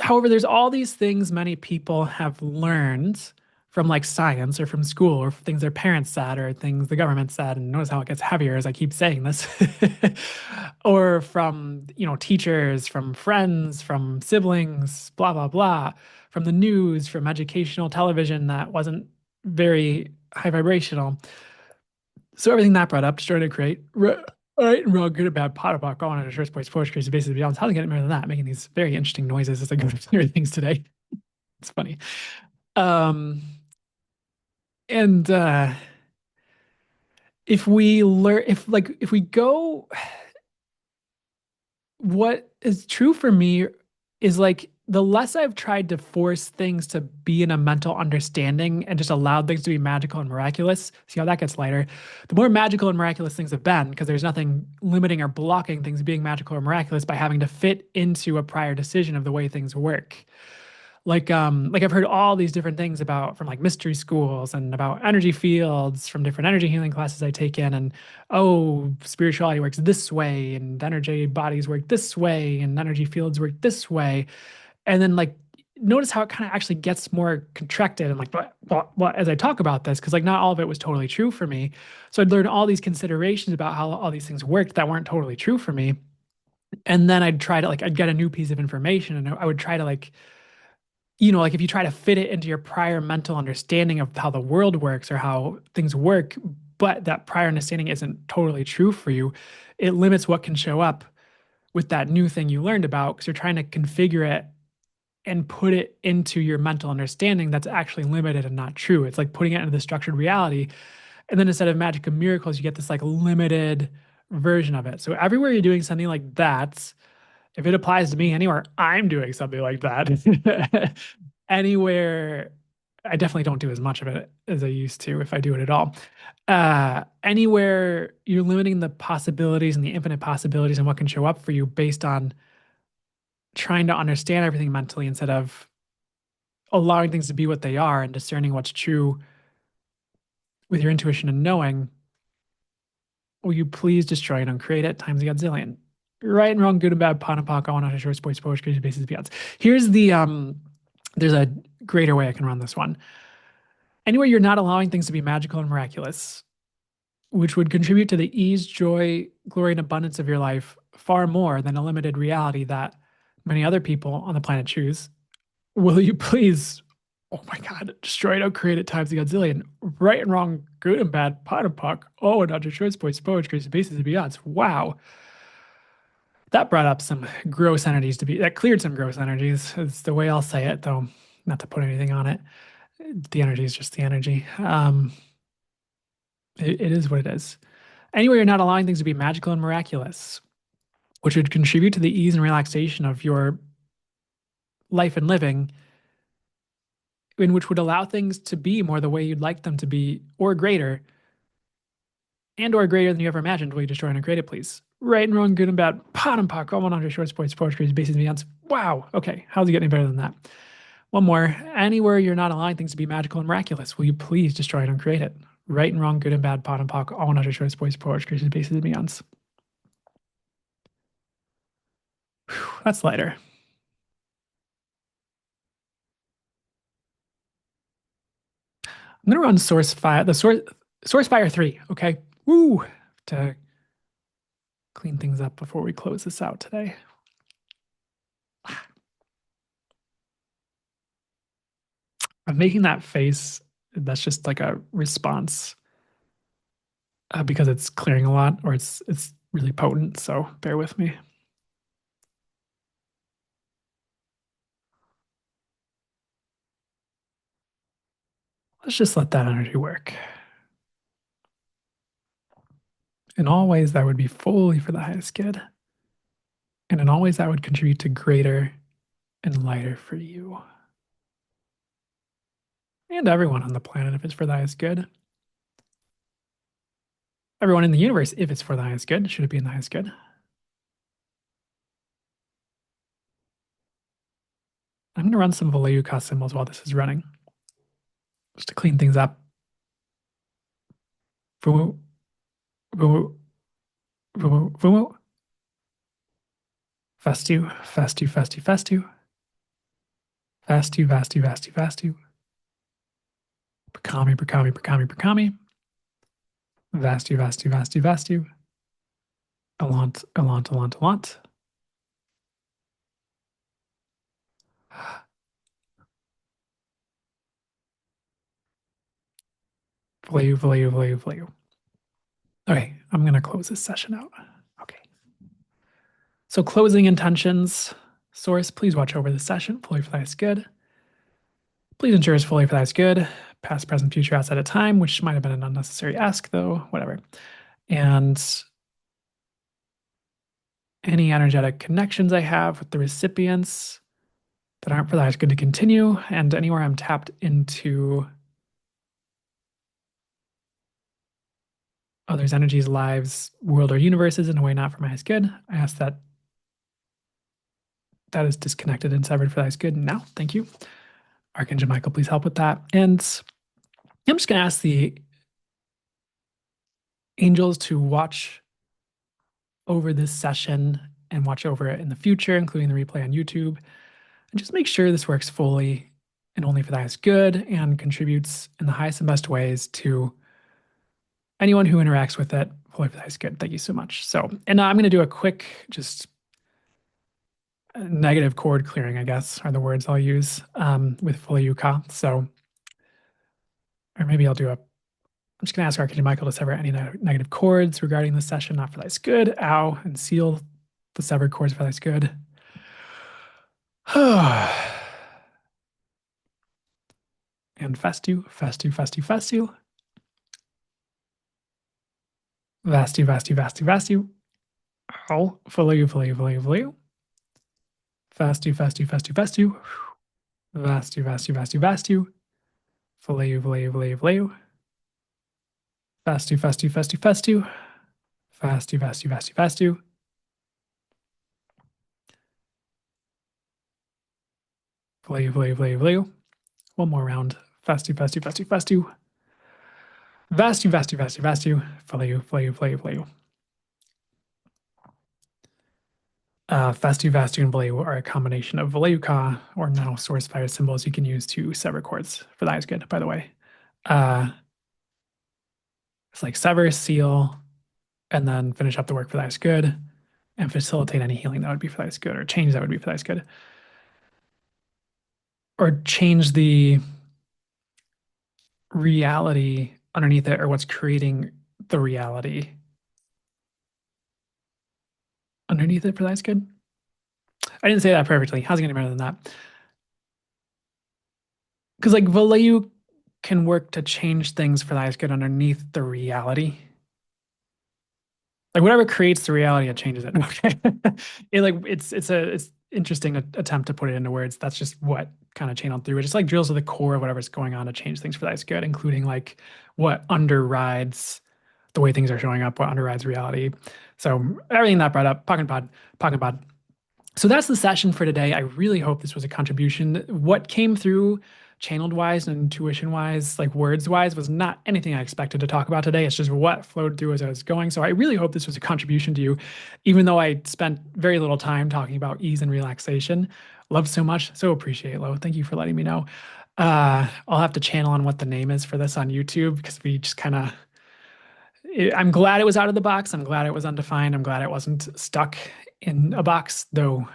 however, there's all these things many people have learned from like science or from school or things their parents said or things the government said. And notice how it gets heavier as I keep saying this. Or from, you know, teachers, from friends, from siblings, blah, blah, blah, from the news, from educational television that wasn't very high vibrational. So everything that brought up, just trying to create right and wrong, good and bad, pot about going on a short voice poetry is basically beyond how to get more than that, making these very interesting noises as I go through things today. It's funny. Um, and if we learn, if we go, what is true for me is like the less I've tried to force things to be in a mental understanding and just allowed things to be magical and miraculous, see how that gets lighter, the more magical and miraculous things have been, because there's nothing limiting or blocking things being magical or miraculous by having to fit into a prior decision of the way things work. Like I've heard all these different things about from like mystery schools and about energy fields from different energy healing classes I take in, and oh, spirituality works this way and energy bodies work this way and energy fields work this way. And then like notice how it kind of actually gets more contracted and like as I talk about this, because like not all of it was totally true for me. So I'd learn all these considerations about how all these things worked that weren't totally true for me. And then I'd try to like I'd get a new piece of information and I would try to like, you know, like if you try to fit it into your prior mental understanding of how the world works or how things work, but that prior understanding isn't totally true for you, it limits what can show up with that new thing you learned about because you're trying to configure it and put it into your mental understanding that's actually limited and not true. It's like putting it into the structured reality. And then instead of magic and miracles, you get this like limited version of it. So everywhere you're doing something like that, if it applies to me anywhere, I'm doing something like that. Anywhere I definitely don't do as much of it as I used to, if I do it at all. Anywhere you're limiting the possibilities and the infinite possibilities and what can show up for you based on trying to understand everything mentally instead of allowing things to be what they are and discerning what's true with your intuition and knowing, will you please destroy and uncreate it times the godzillion? Right and wrong, good and bad, POD and POC, all not short sports, poetry, creative basis, beyonds. Here's the there's a greater way I can run this one. Anywhere you're not allowing things to be magical and miraculous, which would contribute to the ease, joy, glory, and abundance of your life far more than a limited reality that many other people on the planet choose. Will you please, oh my God, destroy it, create it times the godzillion, right and wrong, good and bad, pot and puck, oh, and under choice points, poetry, bases, and beyonds. Wow. That brought up some gross energies that cleared some gross energies, is the way I'll say it, though, not to put anything on it. The energy is just the energy. It is what it is. Anyway, you're not allowing things to be magical and miraculous, which would contribute to the ease and relaxation of your life and living, in which would allow things to be more the way you'd like them to be, or greater, and or greater than you ever imagined. Will you destroy and create it, please? Right and wrong, good and bad, pot and pock, all 100 short sports, poetry, bases, and beyonds. Wow. Okay. How's it getting better than that? One more. Anywhere you're not allowing things to be magical and miraculous, will you please destroy and uncreate it? Right and wrong, good and bad, pot and pock, all 100 short sports, poetry, bases, and beyonds. Whew, that's lighter. I'm gonna run source fire 3, okay? Woo! To clean things up before we close this out today. I'm making that face. That's just like a response because it's clearing a lot, or it's really potent. So bear with me. Let's just let that energy work. In all ways, that would be fully for the highest good. And in all ways, that would contribute to greater and lighter for you. And everyone on the planet, if it's for the highest good. Everyone in the universe, if it's for the highest good, should it be in the highest good? I'm going to run some Voleuka symbols while this is running, just to clean things up. Vumu, vumu, vumu, vumu. Festu, festu, festu, festu. Festu, vastu, vastu, vastu. Prakami, prakami, prakami, prakami. Vastu, vastu, vastu, vastu. Alant, alant, alant, alant. Valeu, valeu, valeu, valeu. Okay, I'm going to close this session out. Okay. So closing intentions. Source, please watch over the session fully for the highest good. Please ensure it's fully for the highest good. Past, present, future, outside of time, which might have been an unnecessary ask, though, whatever. And any energetic connections I have with the recipients that aren't for the highest good to continue, and anywhere I'm tapped into others' energies, lives, world, or universes in a way not for my highest good, I ask that that is disconnected and severed for the highest good now. Thank you. Archangel Michael, please help with that. And I'm just going to ask the angels to watch over this session and watch over it in the future, including the replay on YouTube, and just make sure this works fully and only for the highest good and contributes in the highest and best ways to anyone who interacts with it fully for the highest good. Thank you so much. So, and I'm going to do a quick, just negative chord clearing, I guess, are the words I'll use with fully yuka. So, or maybe I'll do a I'm just going to ask Archangel Michael to sever any negative chords regarding this session, not for thy's good. Ow, and seal the severed chords for thy's good. And festu, festu, festu, festu. Vastu, vastu, vastu, vastu. Ow, follow you, follow you, follow you, follow you. Festu, festu, festu, festu. Vastu, vastu, vastu, vastu. Valeu, valeu, valeu, valeu. Fastu, fastu, fastu, fastu. Fastu, fastu, fastu, fastu. Valeu, valeu, valeu, valeu. One more round. Fastu, fastu, fastu, fastu. Vastu, vastu, vastu, vastu. Valeu, valeu, valeu, valeu. Fastu, Vastu, and Valeu are a combination of Valeuka or now source fire symbols you can use to sever chords. For that is good, by the way. Uh, it's like sever, seal, and then finish up the work for that is good, and facilitate any healing that would be for that is good, or change that would be for that is good, or change the reality underneath it, or what's creating the reality underneath it for that is good. I didn't say that perfectly. How's it gonna be better than that? Because like Valeu can work to change things for that is good underneath the reality. Like whatever creates the reality, it changes it. Okay. It's interesting attempt to put it into words. That's just what kind of channeled through. It just like drills to the core of whatever's going on to change things for that is good, including like what underrides the way things are showing up, what underrides reality. So everything that brought up, pocket pod. So that's the session for today. I really hope this was a contribution. What came through channeled wise and intuition wise, like words wise, was not anything I expected to talk about today. It's just what flowed through as I was going. So I really hope this was a contribution to you, even though I spent very little time talking about ease and relaxation. Love so much. So appreciate, Lo. Thank you for letting me know. I'll have to channel on what the name is for this on YouTube because we just kind of I'm glad it was out of the box. I'm glad it was undefined. I'm glad it wasn't stuck in a box, though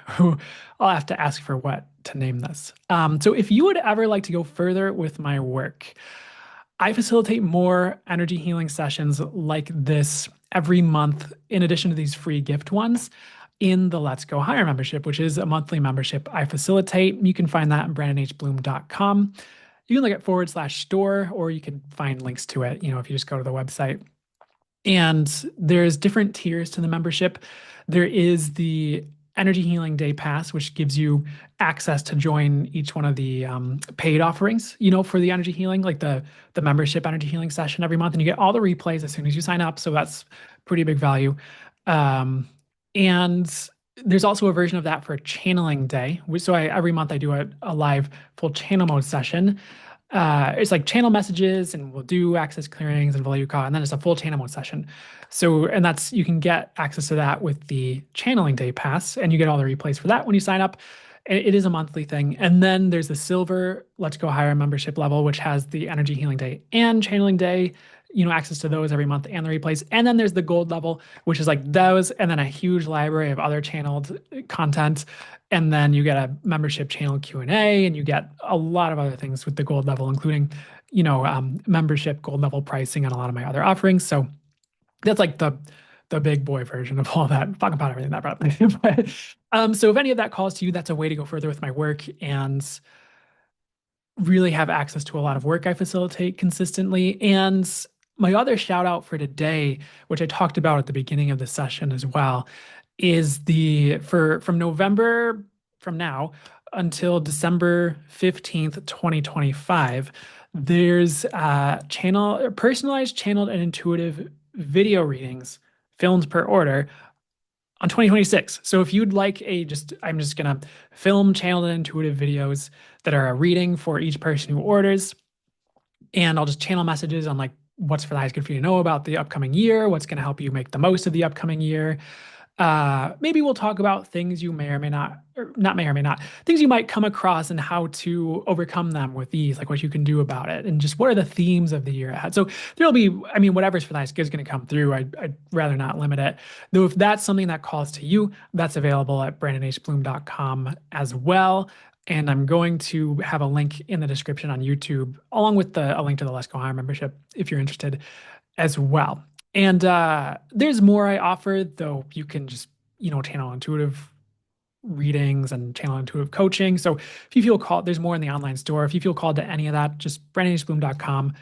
I'll have to ask for what to name this. So if you would ever like to go further with my work, I facilitate more energy healing sessions like this every month, in addition to these free gift ones in the Let's Go Higher membership, which is a monthly membership I facilitate. You can find that at brandonhbloom.com. You can look at /store, or you can find links to it, if you just go to the website. And there's different tiers to the membership. There is the Energy Healing Day Pass, which gives you access to join each one of the paid offerings, for the energy healing, like the membership energy healing session every month. And you get all the replays as soon as you sign up. So that's pretty big value. And there's also a version of that for Channeling Day. So every month I do a live full channel mode session. It's like channel messages, and we'll do access clearings and value call, and then it's a full channel mode session. So, and you can get access to that with the Channeling Day Pass, and you get all the replays for that when you sign up. It is a monthly thing. And then there's the Silver Let's Go Higher membership level, which has the Energy Healing Day and Channeling Day, access to those every month and the replays. And then there's the Gold level, which is like those, and then a huge library of other channeled content. And then you get a membership channel Q&A, and you get a lot of other things with the Gold level, including, membership Gold level pricing and a lot of my other offerings. So that's like the big boy version of all that. Talk about everything that brought up. So if any of that calls to you, that's a way to go further with my work and really have access to a lot of work I facilitate consistently. And my other shout out for today, which I talked about at the beginning of the session as well, is from November from now until December 15th, 2025, there's personalized, channeled, and intuitive video readings filmed per order on 2026. So if you'd like I'm just gonna film channeled and intuitive videos that are a reading for each person who orders, and I'll just channel messages on like what's for the highest good for you to know about the upcoming year, what's going to help you make the most of the upcoming year. Maybe we'll talk about things you may or may not, or not may or may not, things you might come across and how to overcome them with ease, like what you can do about it, and just what are the themes of the year ahead. So there'll be, whatever's for the highest good is going to come through. I'd rather not limit it. Though if that's something that calls to you, that's available at brandonhbloom.com as well. And I'm going to have a link in the description on YouTube, along with a link to the Let's Go Higher membership if you're interested as well. And there's more I offer, though you can just, channel intuitive readings and channel intuitive coaching. So if you feel called, there's more in the online store. If you feel called to any of that, just brandonhbloom.com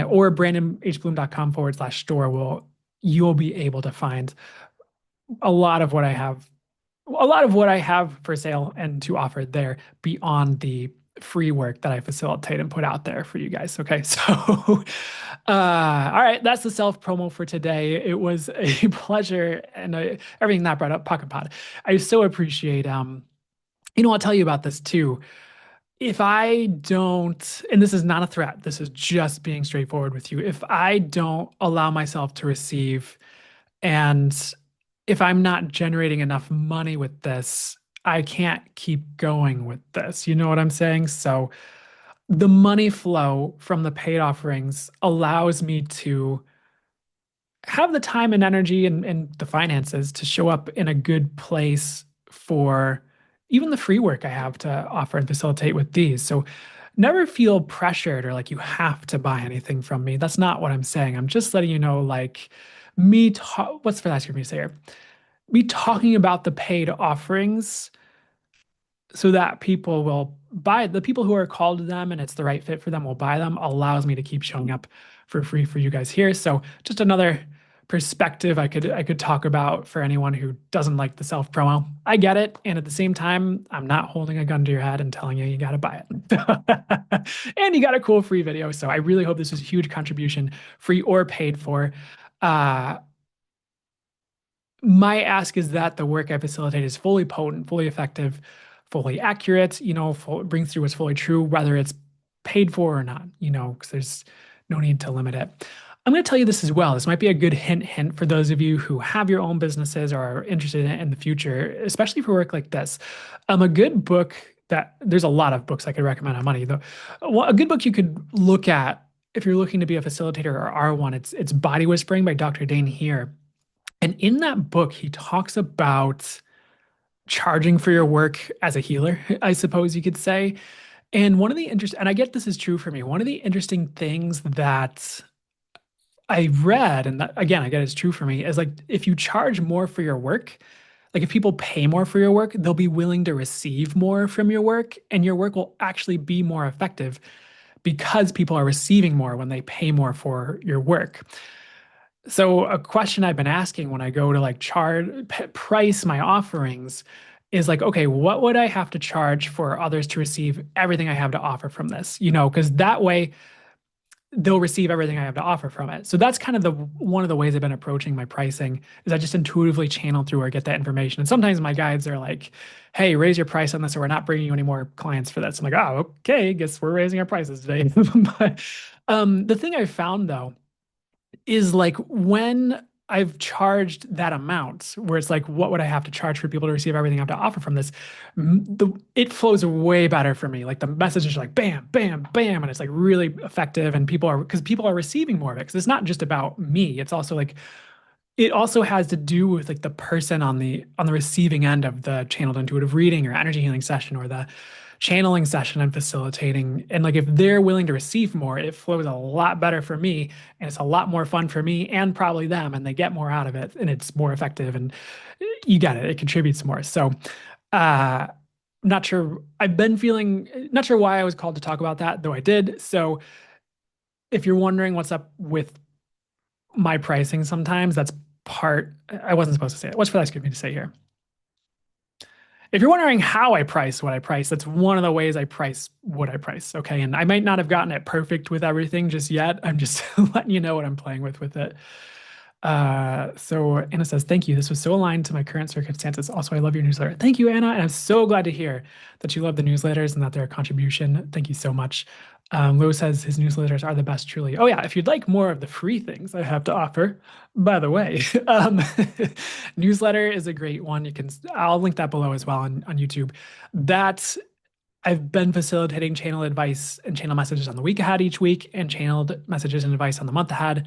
or brandonhbloom.com/store you'll be able to find a lot of what I have for sale and to offer there beyond the free work that I facilitate and put out there for you guys. Okay. So, all right. That's the self promo for today. It was a pleasure and everything that brought up Pocket Pod. I so appreciate, I'll tell you about this too. If I don't, and this is not a threat, this is just being straightforward with you. If I don't allow myself to receive, and if I'm not generating enough money with this, I can't keep going with this. You know what I'm saying? So the money flow from the paid offerings allows me to have the time and energy and the finances to show up in a good place for even the free work I have to offer and facilitate with these. So never feel pressured or like you have to buy anything from me. That's not what I'm saying. I'm just letting you know, like what's the last for me to say here? Me talking about the paid offerings so that people will buy the people who are called to them and it's the right fit for them will buy them allows me to keep showing up for free for you guys here. So just another perspective I could talk about for anyone who doesn't like the self promo. I get it, and at the same time, I'm not holding a gun to your head and telling you you got to buy it. And you got a cool free video. So I really hope this was a huge contribution, free or paid for. Uh, my ask is that the work I facilitate is fully potent, fully effective, fully accurate, brings through what's fully true, whether it's paid for or not, because there's no need to limit it. I'm going to tell you this as well. This might be a good hint for those of you who have your own businesses or are interested in it in the future, especially for work like this. A good book that there's a lot of books I could recommend on money, though. A good book you could look at if you're looking to be a facilitator or are one, it's Body Whispering by Dr. Dane Here. And in that book, he talks about charging for your work as a healer, I suppose you could say. And one of the interesting, and I get this is true for me, one of the interesting things that I read, and that, again, I get it's true for me, is like if you charge more for your work, like if people pay more for your work, they'll be willing to receive more from your work, and your work will actually be more effective because people are receiving more when they pay more for your work. So a question I've been asking when I go to like price my offerings is like, okay, what would I have to charge for others to receive everything I have to offer from this? Because that way they'll receive everything I have to offer from it. So that's kind of the one of the ways I've been approaching my pricing is I just intuitively channel through or get that information. And sometimes my guides are like, hey, raise your price on this or we're not bringing you any more clients for this. I'm like, oh, okay, guess we're raising our prices today. But the thing I found though is like when I've charged that amount, where it's like, what would I have to charge for people to receive everything I have to offer from this? It flows way better for me. Like the messages are like bam, bam, bam, and it's like really effective. And because people are receiving more of it. Because it's not just about me. It's also like it also has to do with like the person on the receiving end of the channeled intuitive reading or energy healing session or the channeling session I'm facilitating. And like if they're willing to receive more, it flows a lot better for me and it's a lot more fun for me and probably them and they get more out of it and it's more effective and you get it. It contributes more. So not sure. I've been feeling not sure why I was called to talk about that, though I did. So if you're wondering what's up with my pricing sometimes, that's part I wasn't supposed to say it. What's for that good me to say here? If you're wondering how I price what I price, that's one of the ways I price what I price. Okay. And I might not have gotten it perfect with everything just yet. I'm just letting you know what I'm playing with it. So Anna says, thank you. This was so aligned to my current circumstances. Also, I love your newsletter. Thank you, Anna. And I'm so glad to hear that you love the newsletters and that they're a contribution. Thank you so much. Lou says his newsletters are the best, truly. Oh, yeah. If you'd like more of the free things I have to offer, by the way, newsletter is a great one. I'll link that below as well on YouTube. I've been facilitating channel advice and channel messages on the week ahead each week and channeled messages and advice on the month ahead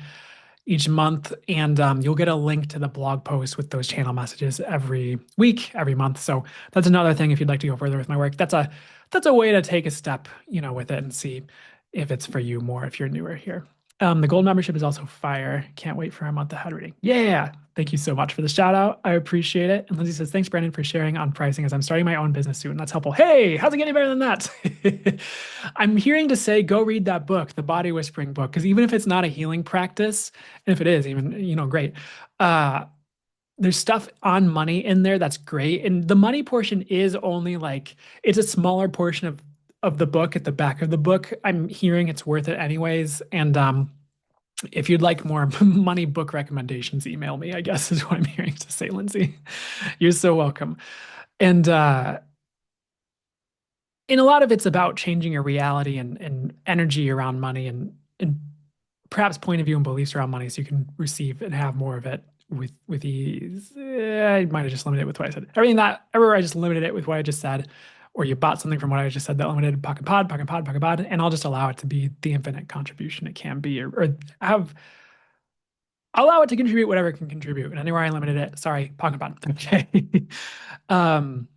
each month. And you'll get a link to the blog post with those channel messages every week, every month. So that's another thing if you'd like to go further with my work. That's a way to take a step, with it and see if it's for you more if you're newer here. The gold membership is also fire. Can't wait for our month ahead reading. Yeah. Thank you so much for the shout out. I appreciate it. And Lindsay says, thanks, Brandon, for sharing on pricing as I'm starting my own business soon. That's helpful. Hey, how's it getting better than that? I'm hearing to say, go read that book, the Body Whispering book, because even if it's not a healing practice, and if it is even, great. There's stuff on money in there that's great. And the money portion is only like, it's a smaller portion of of the book, at the back of the book. I'm hearing it's worth it anyways. And if you'd like more money book recommendations, email me, I guess is what I'm hearing to say, Lindsay. You're so welcome. And a lot of it's about changing your reality and energy around money and perhaps point of view and beliefs around money so you can receive and have more of it with ease. I might have just limited it with what I said. Everywhere I just limited it with what I just said, or you bought something from what I just said that limited pocket pod, and I'll just allow it to be the infinite contribution it can be, or have allow it to contribute whatever it can contribute. And anywhere I limited it, sorry, pocket pod. Okay. um,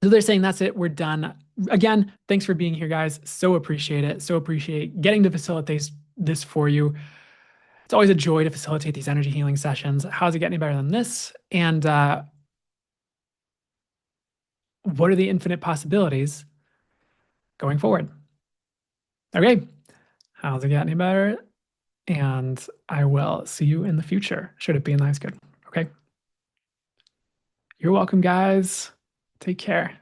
so they're saying that's it, we're done. Again, thanks for being here, guys. So appreciate it. So appreciate getting to facilitate this for you. It's always a joy to facilitate these energy healing sessions. How's it get any better than this? And what are the infinite possibilities going forward? Okay, how's it get any better? And I will see you in the future. Should it be nice? Good. Okay. You're welcome, guys. Take care.